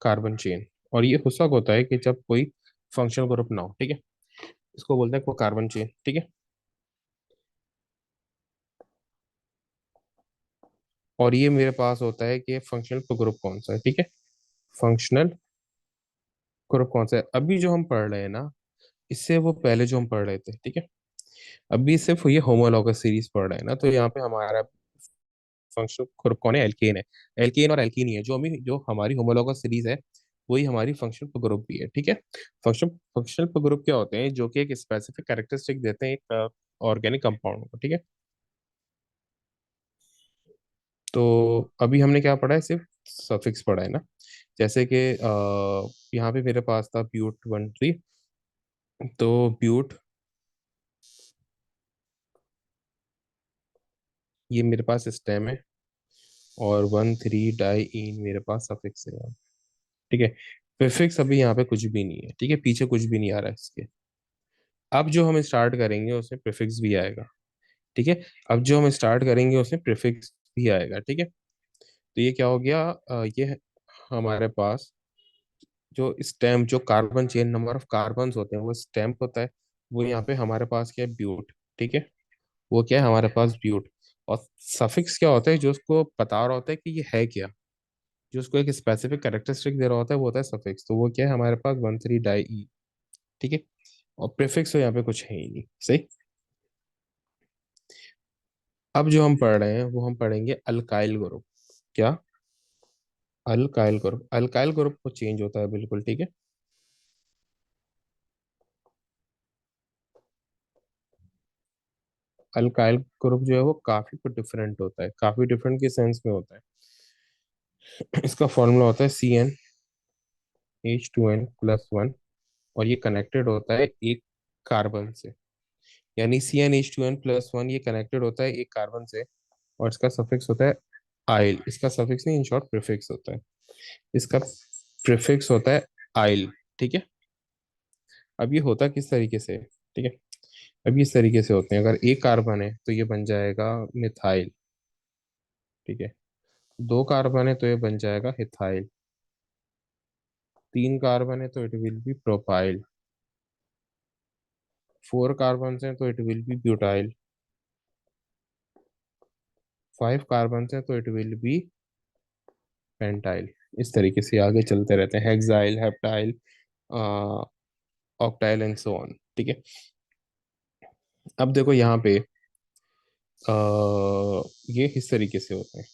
carbon chain. और ये उस वक्त होता है कि जब कोई फंक्शनल ग्रुप ना हो। ठीक है। इसको बोलते हैं को कार्बन चेन। ठीक है। और ये मेरे पास होता है कि फंक्शनल ग्रुप कौन सा है। ठीक है। फंक्शनल ग्रुप कौन सा है, अभी जो हम पढ़ रहे हैं ना, इससे वो पहले जो हम पढ़ रहे थे। ठीक है। अभी सिर्फ ये होमोलॉगस सीरीज पढ़ रहे हैं ना, तो यहाँ पे हमारा फंक्शनल ग्रुप कौन है, एल्केन है। एल्केन और एल्कीन ही है, जो हमारी होमोलॉगस सीरीज है वही हमारी फंक्शनल ग्रुप भी है। ठीक है। फंक्शनल ग्रुप क्या होते हैं, जो कि एक स्पेसिफिक कैरेक्टरिस्टिक देते हैं एक ऑर्गेनिक कंपाउंड को। ठीक है। तो अभी हमने क्या पढ़ा है, सिर्फ सफिक्स पढ़ा है ना। जैसे कि यहाँ पे मेरे पास था ब्यूट 1 3, तो ब्यूट, ये मेरे पास स्टेम है, और 1 3 डाई इन मेरे पास सफिक्स है यहाँ। ठीक है। प्रीफिक्स अभी यहाँ पे कुछ भी नहीं है, ठीक है, पीछे कुछ भी नहीं आ रहा है इसके। अब जो हम स्टार्ट करेंगे उसमें प्रीफिक्स भी आएगा। ठीक है। अब जो हम स्टार्ट करेंगे उसमें प्रीफिक्स भी आएगा। ठीक है। तो ये क्या हो गया, ये हमारे पास जो स्टैम्प, जो carbon chain number of carbons होते हैं वो स्टैम्प होता है, वो यहाँ पे हमारे पास क्या है, ब्यूट। ठीक है। वो क्या है हमारे पास, ब्यूट। और सफिक्स क्या होता है, जो उसको बता रहा होता है कि ये है क्या, जो उसको एक स्पेसिफिक कैरेक्टरिस्टिक दे रहा होता है, वो होता है सफिक्स। तो वो क्या है हमारे पास 1 3 डाई ई। ठीक है। और प्रीफिक्स तो यहाँ पे कुछ है ही नहीं, सही। अब जो हम पढ़ रहे हैं वो हम पढ़ेंगे अल्काइल ग्रुप। क्या, अल्काइल ग्रुप। अल्काइल ग्रुप को चेंज होता है बिल्कुल। ठीक है। अल्काइल ग्रुप जो है वो काफी कुछ डिफरेंट होता है, काफी डिफरेंट के सेंस में होता है। इसका फॉर्मूला होता है CnH2n+1, और ये कनेक्टेड होता है एक कार्बन से, यानी CnH2n+1 ये कनेक्टेड होता है एक कार्बन से। और इसका सफिक्स होता है आइल, इसका सफिक्स नहीं, इन शॉर्ट प्रीफिक्स होता है। इसका प्रीफिक्स होता है आइल। ठीक है। अब ये होता किस तरीके से है? ठीक है। अब ये इस तरीके से होते हैं, अगर एक कार्बन है तो ये बन जाएगा मिथाइल। ठीक है। दो कार्बन है तो ये बन जाएगा हिथाइल। तीन कार्बन है तो it will B propyl. Four carbon है तो it will B butyl. Five carbon है तो इट विल बी पेंटाइल। इस तरीके से आगे चलते रहते हैं, hexyl, heptyl, octyl and so on. ठीक है। अब देखो यहाँ पे ये इस तरीके से होते हैं।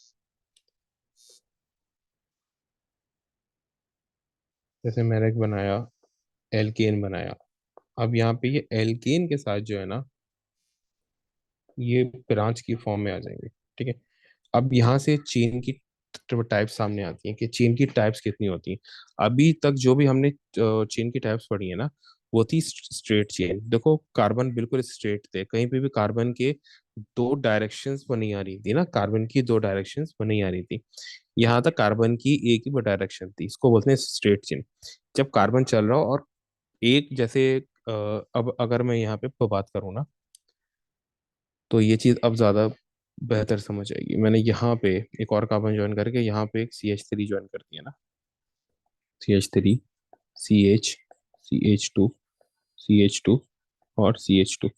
जैसे मैंने एक बनाया, एल्केन बनाया। अब यहाँ पे ये एल्केन के साथ जो है ना, ये ब्रांच की फॉर्म में आ जाएंगे। ठीक है। अब यहाँ से चेन की टाइप सामने आती है कि चेन की टाइप्स कितनी होती हैं। अभी तक जो भी हमने चेन की टाइप्स पढ़ी है ना, वो थी स्ट्रेट चेन। देखो कार्बन बिल्कुल स्ट्रेट थे, कहीं पे भी कार्बन के दो डायरेक्शंस पर नहीं आ रही थी ना, कार्बन की दो डायरेक्शंस पर नहीं आ रही थी। यहाँ तक कार्बन की एक ही डायरेक्शन थी, इसको बोलते हैं स्ट्रेट चेन। जब कार्बन चल रहा हो और एक जैसे अब अगर मैं यहाँ पे बात करूँ ना, तो ये चीज़ अब ज़्यादा बेहतर समझ आएगी। मैंने यहाँ पे एक और कार्बन ज्वाइन करके यहाँ पे एक CH3 ज्वाइन कर दिया ना, CH3, CH, CH2 और CH2।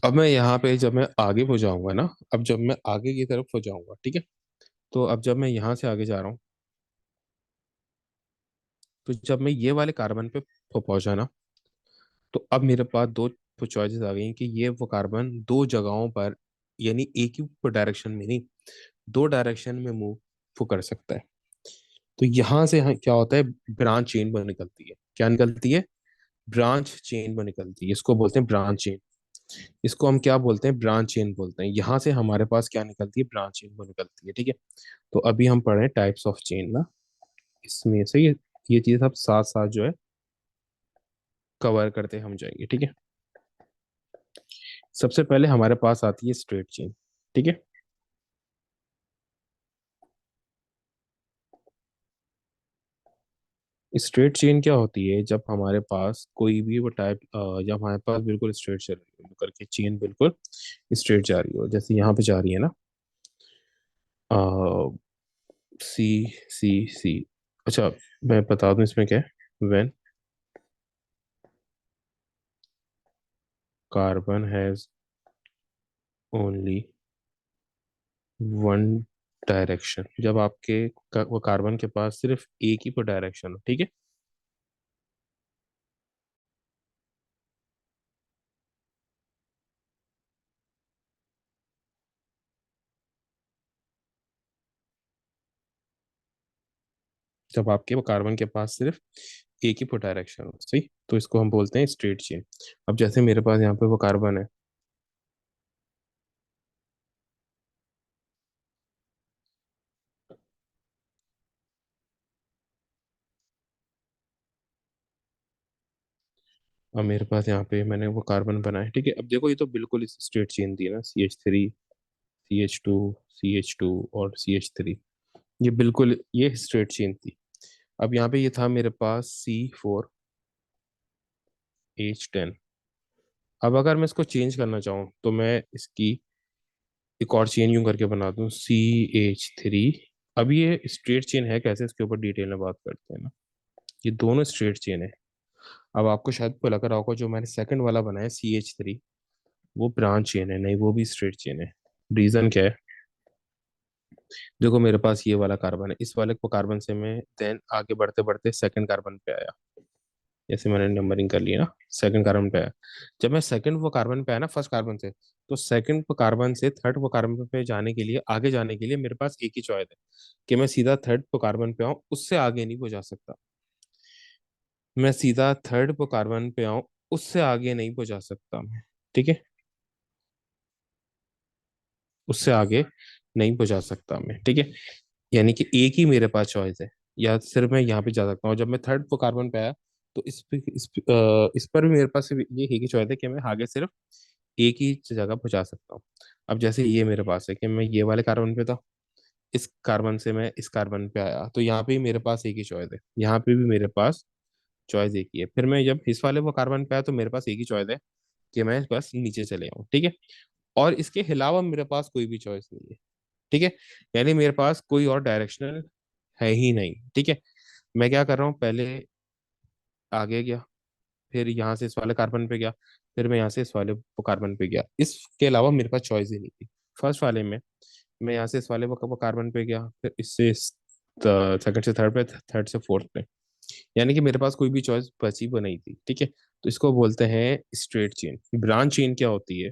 अब मैं यहाँ पे जब मैं आगे हो जाऊंगा ना, अब जब मैं आगे की तरफ हो जाऊंगा, ठीक है, तो अब जब मैं यहाँ से आगे जा रहा हूँ, तो जब मैं ये वाले कार्बन पे पहुंचा ना, तो अब मेरे पास दो चॉइसेस आ गई कि ये वो कार्बन दो जगहों पर, यानी एक ही डायरेक्शन में नहीं, दो डायरेक्शन में मूव कर सकता है। तो यहाँ से क्या होता है, ब्रांच चेन बन निकलती है। क्या निकलती है? ब्रांच चेन बन निकलती है। इसको बोलते हैं ब्रांच चेन। इसको हम क्या बोलते हैं? ब्रांच चेन बोलते हैं। यहाँ से हमारे पास क्या निकलती है? ब्रांच चेन बन निकलती है। ठीक है। तो अभी हम पढ़ रहे हैं टाइप्स ऑफ चेन ना, इसमें से ये चीज सब साथ साथ जो है कवर करते हम जाएंगे। ठीक है। सबसे पहले हमारे पास आती है स्ट्रेट चेन। ठीक है। स्ट्रेट चेन क्या होती है? जब हमारे पास कोई भी वो टाइप, जब हमारे पास बिल्कुल स्ट्रेट चल रही हो करके, चेन बिल्कुल स्ट्रेट जा रही हो, जैसे यहाँ पे जा रही है ना, सी, सी। अच्छा, मैं बता दूं इसमें क्या है। When carbon has only one direction, जब आपके वो कार्बन के पास सिर्फ एक ही डायरेक्शन हो, ठीक है, जब आपके वो कार्बन के पास सिर्फ एक ही डायरेक्शन हो, सही, तो इसको हम बोलते हैं स्ट्रेट चेन। अब जैसे मेरे पास यहाँ पे वो कार्बन है, अब मेरे पास यहाँ पे मैंने वो कार्बन बनाया, ठीक है। अब देखो ये तो बिल्कुल स्ट्रेट चेन थी ना, CH3, CH2 और CH3, ये बिल्कुल ये स्ट्रेट चेन थी। अब यहाँ पे ये था मेरे पास C4H10। अब अगर मैं इसको चेंज करना चाहूँ तो मैं इसकी एक और चेन यूं करके बना दूं, CH3। अब ये स्ट्रेट चेन है कैसे, इसके ऊपर डिटेल में बात करते हैं ना। ये दोनों स्ट्रेट चेन है। अब आपको शायद को लग रहा होगा जो मैंने सेकंड वाला बनाया CH3, वो ब्रांच चेन है। नहीं, वो भी स्ट्रेट चेन है। रीजन क्या है? देखो मेरे पास ये वाला कार्बन है, इस वाले को कार्बन से मैं देन आगे बढ़ते बढ़ते सेकंड कार्बन पे आया, जैसे मैंने नंबरिंग कर लिया ना, सेकंड कार्बन पे आया। जब मैं सेकंड वो कार्बन पे आया ना फर्स्ट कार्बन से, तो सेकंड वो कार्बन से थर्ड वो कार्बन पे जाने के लिए, आगे जाने के लिए मेरे पास एक ही चॉइस है कि मैं सीधा थर्ड वो कार्बन पे आऊं, उससे आगे नहीं वो जा सकता। मैं सीधा थर्ड वो कार्बन पे आऊं, उससे आगे नहीं वो जा सकता मैं। ठीक है। उससे आगे नहीं पहुंचा सकता मैं। ठीक है। यानी कि एक ही मेरे पास चॉइस है, या सिर्फ मैं यहाँ पे जा सकता हूँ। जब मैं थर्ड वो कार्बन पे आया, तो इस पर भी मेरे पास सिर्फ ये एक ही चॉइस है कि मैं आगे सिर्फ एक ही जगह पहुंचा सकता हूँ। अब जैसे ये मेरे पास है कि मैं ये वाले कार्बन पे था, इस कार्बन से मैं इस कार्बन पे आया, तो यहाँ पे भी मेरे पास एक ही चॉइस है, यहाँ पे भी मेरे पास चॉइस एक ही है। फिर मैं जब इस वाले वो कार्बन पे आया, तो मेरे पास एक ही चॉइस है कि मैं बस नीचे चले आऊँ। ठीक है। और इसके अलावा मेरे पास कोई भी चॉइस नहीं है। ठीक है। यानी मेरे पास कोई और डायरेक्शनल है ही नहीं। ठीक है। मैं क्या कर रहा हूँ, पहले आगे गया, फिर यहाँ से इस वाले कार्बन पे गया, फिर मैं यहाँ से इस वाले कार्बन पे गया, इसके अलावा मेरे पास चॉइस ही नहीं थी। फर्स्ट वाले में मैं यहाँ से इस वाले वो कार्बन पे गया, फिर इससे सेकंड से थर्ड पे, थर्ड से फोर्थ पे, यानी कि मेरे पास कोई भी चॉइस बची वो नहीं थी। ठीक है, तो इसको बोलते हैं स्ट्रेट चेन। ब्रांच चेन क्या होती है?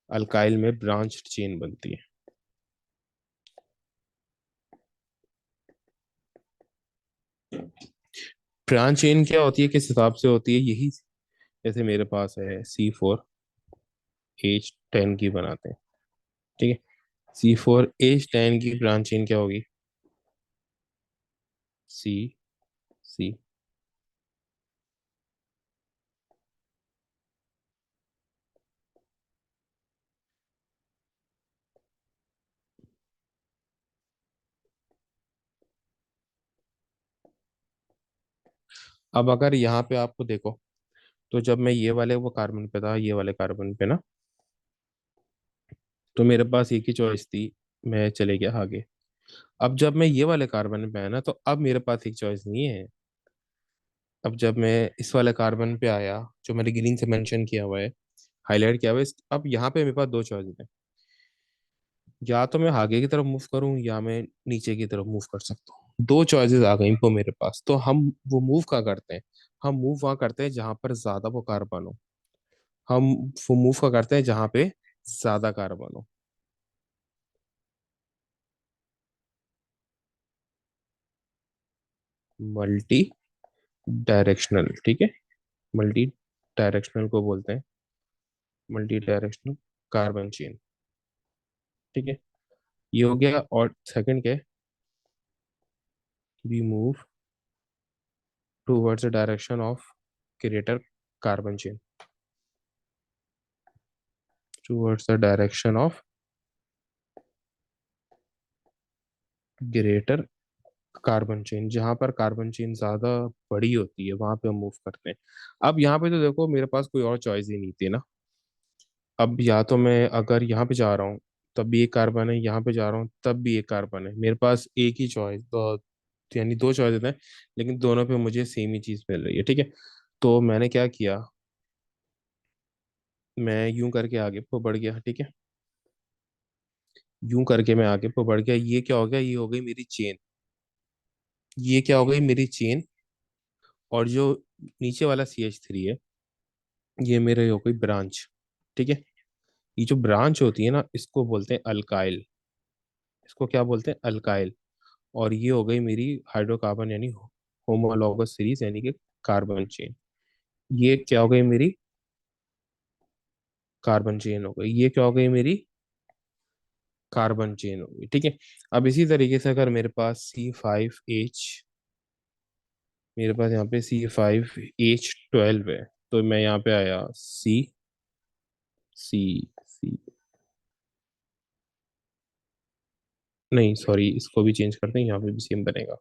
अल्काइल में ब्रांच चेन बनती है। ब्रांच चेन क्या होती है, किस हिसाब से होती है? यही, जैसे मेरे पास है C4H10 की बनाते हैं। ठीक है, C4H10 की ब्रांच चेन क्या होगी? C C। अब अगर यहाँ पे आपको देखो, तो जब मैं ये वाले वो कार्बन पे था, ये वाले कार्बन पे ना, तो मेरे पास एक ही चॉइस थी, मैं चले गया आगे। अब जब मैं ये वाले कार्बन पे आया ना, तो अब मेरे पास एक चॉइस नहीं है। अब जब मैं इस वाले कार्बन पे आया, जो मैंने ग्रीन से मेंशन किया हुआ है, हाईलाइट किया हुआ है, अब यहाँ पे मेरे पास दो चॉइस है। या तो मैं आगे की तरफ मूव करूँ, या मैं नीचे की तरफ मूव कर सकता हूँ। दो चॉइसेस आ गई वो मेरे पास, तो हम वो मूव कहाँ करते हैं? हम मूव वहाँ करते हैं जहां पर ज्यादा वो कार्बन हो। हम वो मूव कहाँ करते हैं जहां पे ज्यादा कार्बन हो। मल्टी डायरेक्शनल, ठीक है, मल्टी डायरेक्शनल को बोलते हैं मल्टी डायरेक्शनल कार्बन चेन। ठीक है, ये हो गया। और सेकंड क्या है? We move towards the direction of greater carbon chain, towards the direction of greater carbon chain, जहां पर कार्बन चेन ज्यादा बड़ी होती है वहां पे हम मूव करते हैं। अब यहाँ पे तो देखो मेरे पास कोई और चॉइस ही नहीं थी ना। अब या तो मैं अगर यहाँ पे जा रहा हूँ तब भी एक कार्बन है, यहाँ पे जा रहा हूँ तब भी एक कार्बन है, मेरे पास एक ही चॉइस, तो यानी दो चॉइस हैं, लेकिन दोनों पे मुझे सेम ही चीज मिल रही है। ठीक है, तो मैंने क्या किया, मैं यूं करके आगे को बढ़ गया। ठीक है, यूं करके मैं आगे को बढ़ गया। ये क्या हो गया? ये हो गई मेरी चेन। ये क्या हो गई? मेरी चेन। और जो नीचे वाला CH3 है, ये मेरे हो गई ब्रांच। ठीक है, ये जो ब्रांच होती है ना, इसको बोलते हैं अल्काइल। इसको क्या बोलते हैं? अल्काइल। और ये हो गई मेरी हाइड्रोकार्बन, यानी होमोलॉगस सीरीज, यानी कि कार्बन चेन। ये क्या हो गई मेरी? कार्बन चेन हो गई। ये क्या हो गई मेरी? कार्बन चेन हो गई। ठीक है, अब इसी तरीके से अगर मेरे पास यहाँ पे C5H12 है, तो मैं यहाँ पे आया सी सी नहीं, सॉरी, इसको भी चेंज करते हैं, यहाँ पे भी सेम बनेगा।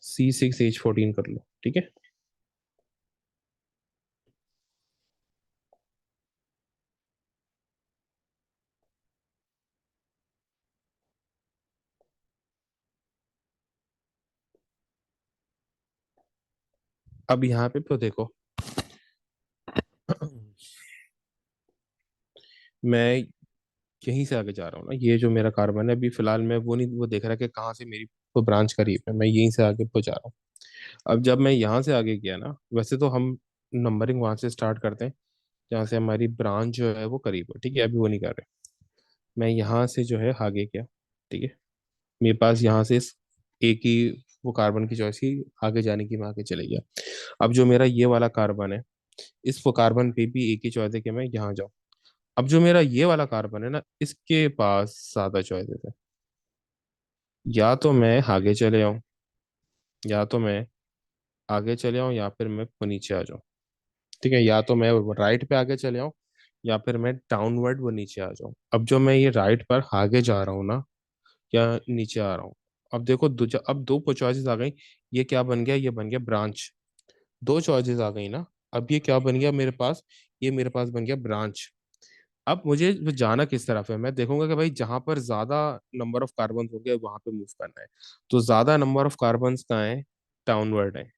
C6H14 कर लो। ठीक है, अब यहाँ पे तो देखो मैं यहीं से आगे जा रहा हूँ ना, ये जो मेरा कार्बन है अभी फिलहाल मैं वो नहीं वो देख रहा कि कहाँ से मेरी वो ब्रांच करीब है, मैं यहीं से आगे को जा रहा हूँ। अब जब मैं यहाँ से आगे गया ना, वैसे तो हम नंबरिंग वहां से स्टार्ट करते हैं जहाँ से हमारी ब्रांच जो है वो करीब हो। ठीक है, अभी वो नहीं कर रहे। मैं यहाँ से जो है आगे गया। ठीक है, मेरे पास यहाँ से एक ही वो कार्बन की चॉइस ही आगे जाने की, मैं आगे चले गया। अब जो मेरा ये वाला कार्बन है, इस वो कार्बन पे भी एक ही चॉइस है कि मैं यहाँ जाऊँ। अब जो मेरा ये वाला कार्बन है ना, इसके पास ज्यादा चॉइसेस है। या तो मैं आगे चले आऊं, या तो मैं आगे चले आऊं, या फिर मैं वो नीचे आ जाऊं। ठीक है, या तो मैं राइट पे आगे चले आऊं, या फिर मैं डाउनवर्ड वो नीचे आ जाऊं। अब जो मैं ये राइट पर आगे जा रहा हूँ ना, या नीचे आ रहा हूँ, अब देखो अब दो चॉइसेस आ गई। ये क्या बन गया? ये बन गया ब्रांच। दो चॉइसेस आ गई ना, अब ये क्या बन गया मेरे पास? ये मेरे पास बन गया ब्रांच। अब मुझे वो जाना किस तरफ है, मैं देखूंगा कि भाई जहां पर ज्यादा नंबर ऑफ कार्बन हो गए वहां पे मूव करना है। तो ज्यादा नंबर ऑफ कार्बन कहाँ है, डाउनवर्ड है,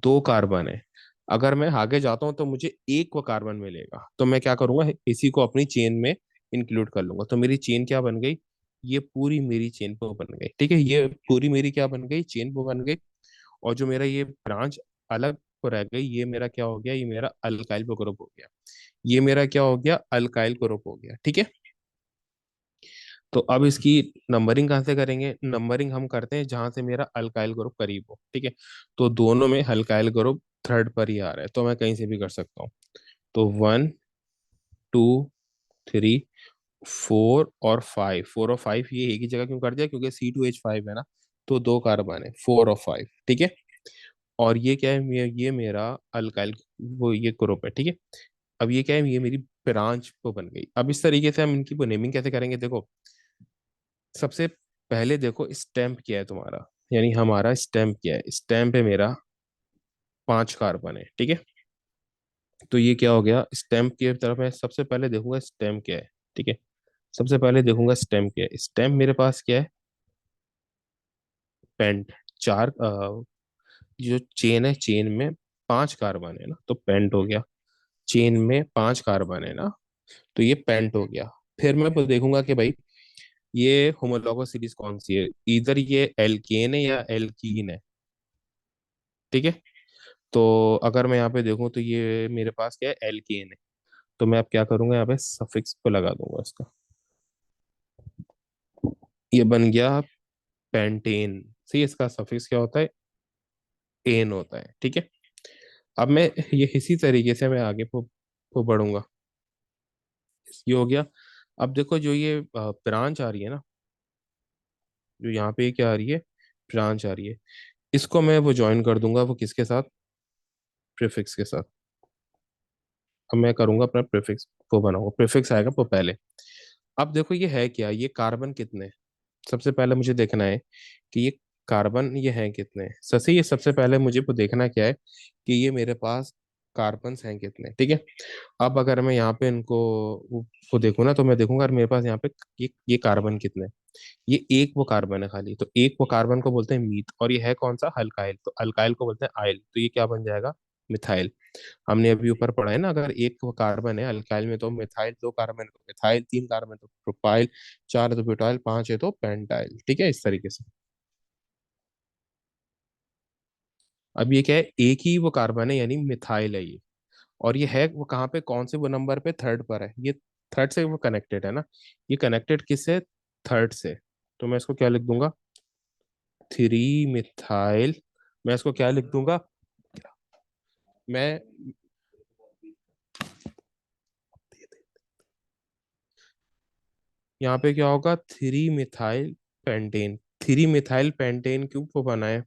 2 कार्बन है। अगर मैं आगे जाता हूँ तो मुझे एक वो कार्बन मिलेगा, तो मैं क्या करूंगा, इसी को अपनी चेन में इंक्लूड कर लूंगा। तो मेरी चेन क्या बन गई, ये पूरी मेरी चेन वो बन गई, ठीक है, ये पूरी मेरी क्या बन गई, चेन वो बन गई। और जो मेरा ये ब्रांच अलग को रह गई, ये मेरा क्या हो गया, ये मेरा अल्काइल ग्रुप हो गया। ये मेरा क्या हो गया, अल्काइल ग्रुप हो गया, ठीक है। तो अब इसकी नंबरिंग कहाँ से करेंगे, नंबरिंग हम करते हैं जहां से मेरा अल्काइल ग्रुप करीब हो, ठीक है। तो दोनों में अल्काइल ग्रुप थर्ड पर ही आ रहा है, तो मैं कहीं से भी कर सकता हूँ। तो 1, 2, 3, 4 और 5, 4 और 5 ये एक ही जगह क्यों कर दिया, क्योंकि C2H5 है ना। तो 2 कार्बन है, 4 और 5, ठीक है। और ये क्या है, ये मेरा अल्काइल वो ये ग्रुप है, ठीक है। अब ये क्या है, ये मेरी ब्रांच वो बन गई। अब इस तरीके से हम इनकी नेमिंग कैसे करेंगे, देखो सबसे पहले देखो स्टैम्प क्या है तुम्हारा, यानी हमारा स्टैम्प क्या है, स्टैम्प है मेरा 5 कार्बन है, ठीक है। तो ये क्या हो गया, स्टैम्प की तरफ मैं सबसे पहले देखूंगा स्टैम्प क्या है, ठीक है। सबसे पहले देखूंगा स्टैम्प क्या है, स्टैम्प मेरे पास क्या है, पेंट। चार जो चेन है, चेन में 5 कार्बन है ना, तो पेंट हो गया। चेन में 5 कार्बन है ना, तो ये पेंट हो गया। फिर मैं देखूंगा कि भाई ये होमोलॉगस सीरीज कौन सी है, इधर ये एल्केन है या एल्कीन है, ठीक है। तो अगर मैं यहाँ पे देखूं तो ये मेरे पास क्या है, एल्केन है। तो मैं अब क्या करूंगा, यहाँ पे सफिक्स को लगा दूंगा इसका, ये बन गया पेंटेन। सी इसका सफिक्स क्या होता है, एन होता है, ठीक है। अब मैं ये इसी तरीके से मैं आगे को बढ़ूंगा, ये हो गया। अब देखो जो ये ब्रांच आ रही है ना, जो यहाँ पे क्या आ रही है, ब्रांच आ रही है, इसको मैं वो ज्वाइन कर दूंगा, वो किसके साथ, प्रीफिक्स के साथ। अब मैं करूंगा अपना प्रीफिक्स, वो बनाऊंगा, प्रीफिक्स आएगा वो पहले। अब देखो ये है क्या, ये कार्बन कितने हैं? सबसे पहले मुझे देखना है कि ये कार्बन ये हैं कितने, सही ये सबसे पहले मुझे वो देखना क्या है कि ये मेरे पास कार्बन हैं कितने, ठीक है। अब अगर मैं यहाँ पे इनको वो देखूँ ना, तो मैं देखूंगा अगर मेरे पास यहाँ पे ये कार्बन कितने, ये एक वो कार्बन है खाली, तो एक वो कार्बन को बोलते हैं मीथ, और ये है कौन सा, अल्काइल, तो अल्काइल को बोलते हैं आइल, तो ये क्या बन जाएगा, मिथाइल। हमने अभी ऊपर पढ़ा है ना, अगर एक वो कार्बन है अल्काइल में तो मिथाइल, 2 कार्बन है तो मिथाइल, 3 कार्बन है तो प्रोपाइल, 4 है तो ब्यूटाइल, 5 है तो पेंटाइल, ठीक है, इस तरीके से। अब ये क्या है, एक ही वो कार्बन है यानी मिथाइल है ये। और ये है वो कहाँ पे, कौन से वो नंबर पे, थर्ड पर है ये, थर्ड से वो कनेक्टेड है ना। ये कनेक्टेड किससे, थर्ड से। तो मैं इसको क्या लिख दूंगा, 3 मिथाइल। मैं इसको क्या लिख दूंगा, मैं यहाँ पे क्या होगा, 3 मिथाइल पेंटेन। 3 मिथाइल पेंटेन क्यों वो बना है,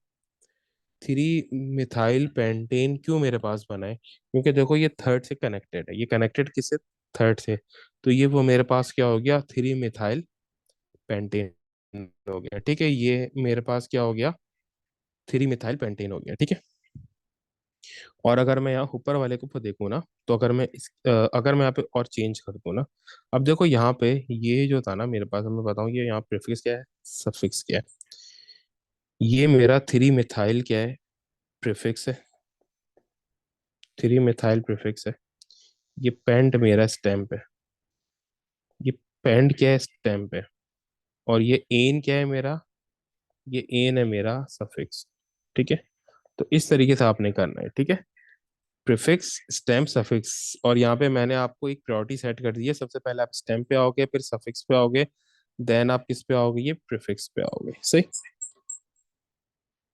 3 मिथाइल पेंटेन क्यों मेरे पास बना है, क्योंकि देखो ये थर्ड से कनेक्टेड है, ये कनेक्टेड किससे, थर्ड से। तो ये वो मेरे पास क्या हो गया, 3 मिथाइल पेंटेन हो गया, ठीक है। ये मेरे पास क्या हो गया, 3 मिथाइल पेंटेन हो गया, ठीक है। और अगर मैं यहाँ ऊपर वाले को देखूँ ना, तो अगर मैं अगर मैं यहाँ पे और चेंज कर दूँ ना, अब देखो यहाँ पे ये जो था ना मेरे पास, मैं बताऊँ ये यहाँ प्रीफिक्स क्या है, सफिक्स क्या है। ये मेरा 3 मिथाइल क्या है, प्रीफिक्स है, 3 मिथाइल प्रीफिक्स है। ये पेंट मेरा स्टैम्प है, ये पेंट क्या है, स्टैम्प है। और ये एन क्या है मेरा, ये एन है मेरा सफिक्स, ठीक है। तो इस तरीके से आपने करना है, ठीक है, प्रीफिक्स स्टैम्प सफिक्स। और यहाँ पे मैंने आपको एक प्रायोरिटी सेट कर दी है, सबसे पहले आप स्टैम्प पे आओगे, फिर सफिक्स पे आओगे, देन आप किस पे आओगे, ये प्रीफिक्स पे आओगे, सही।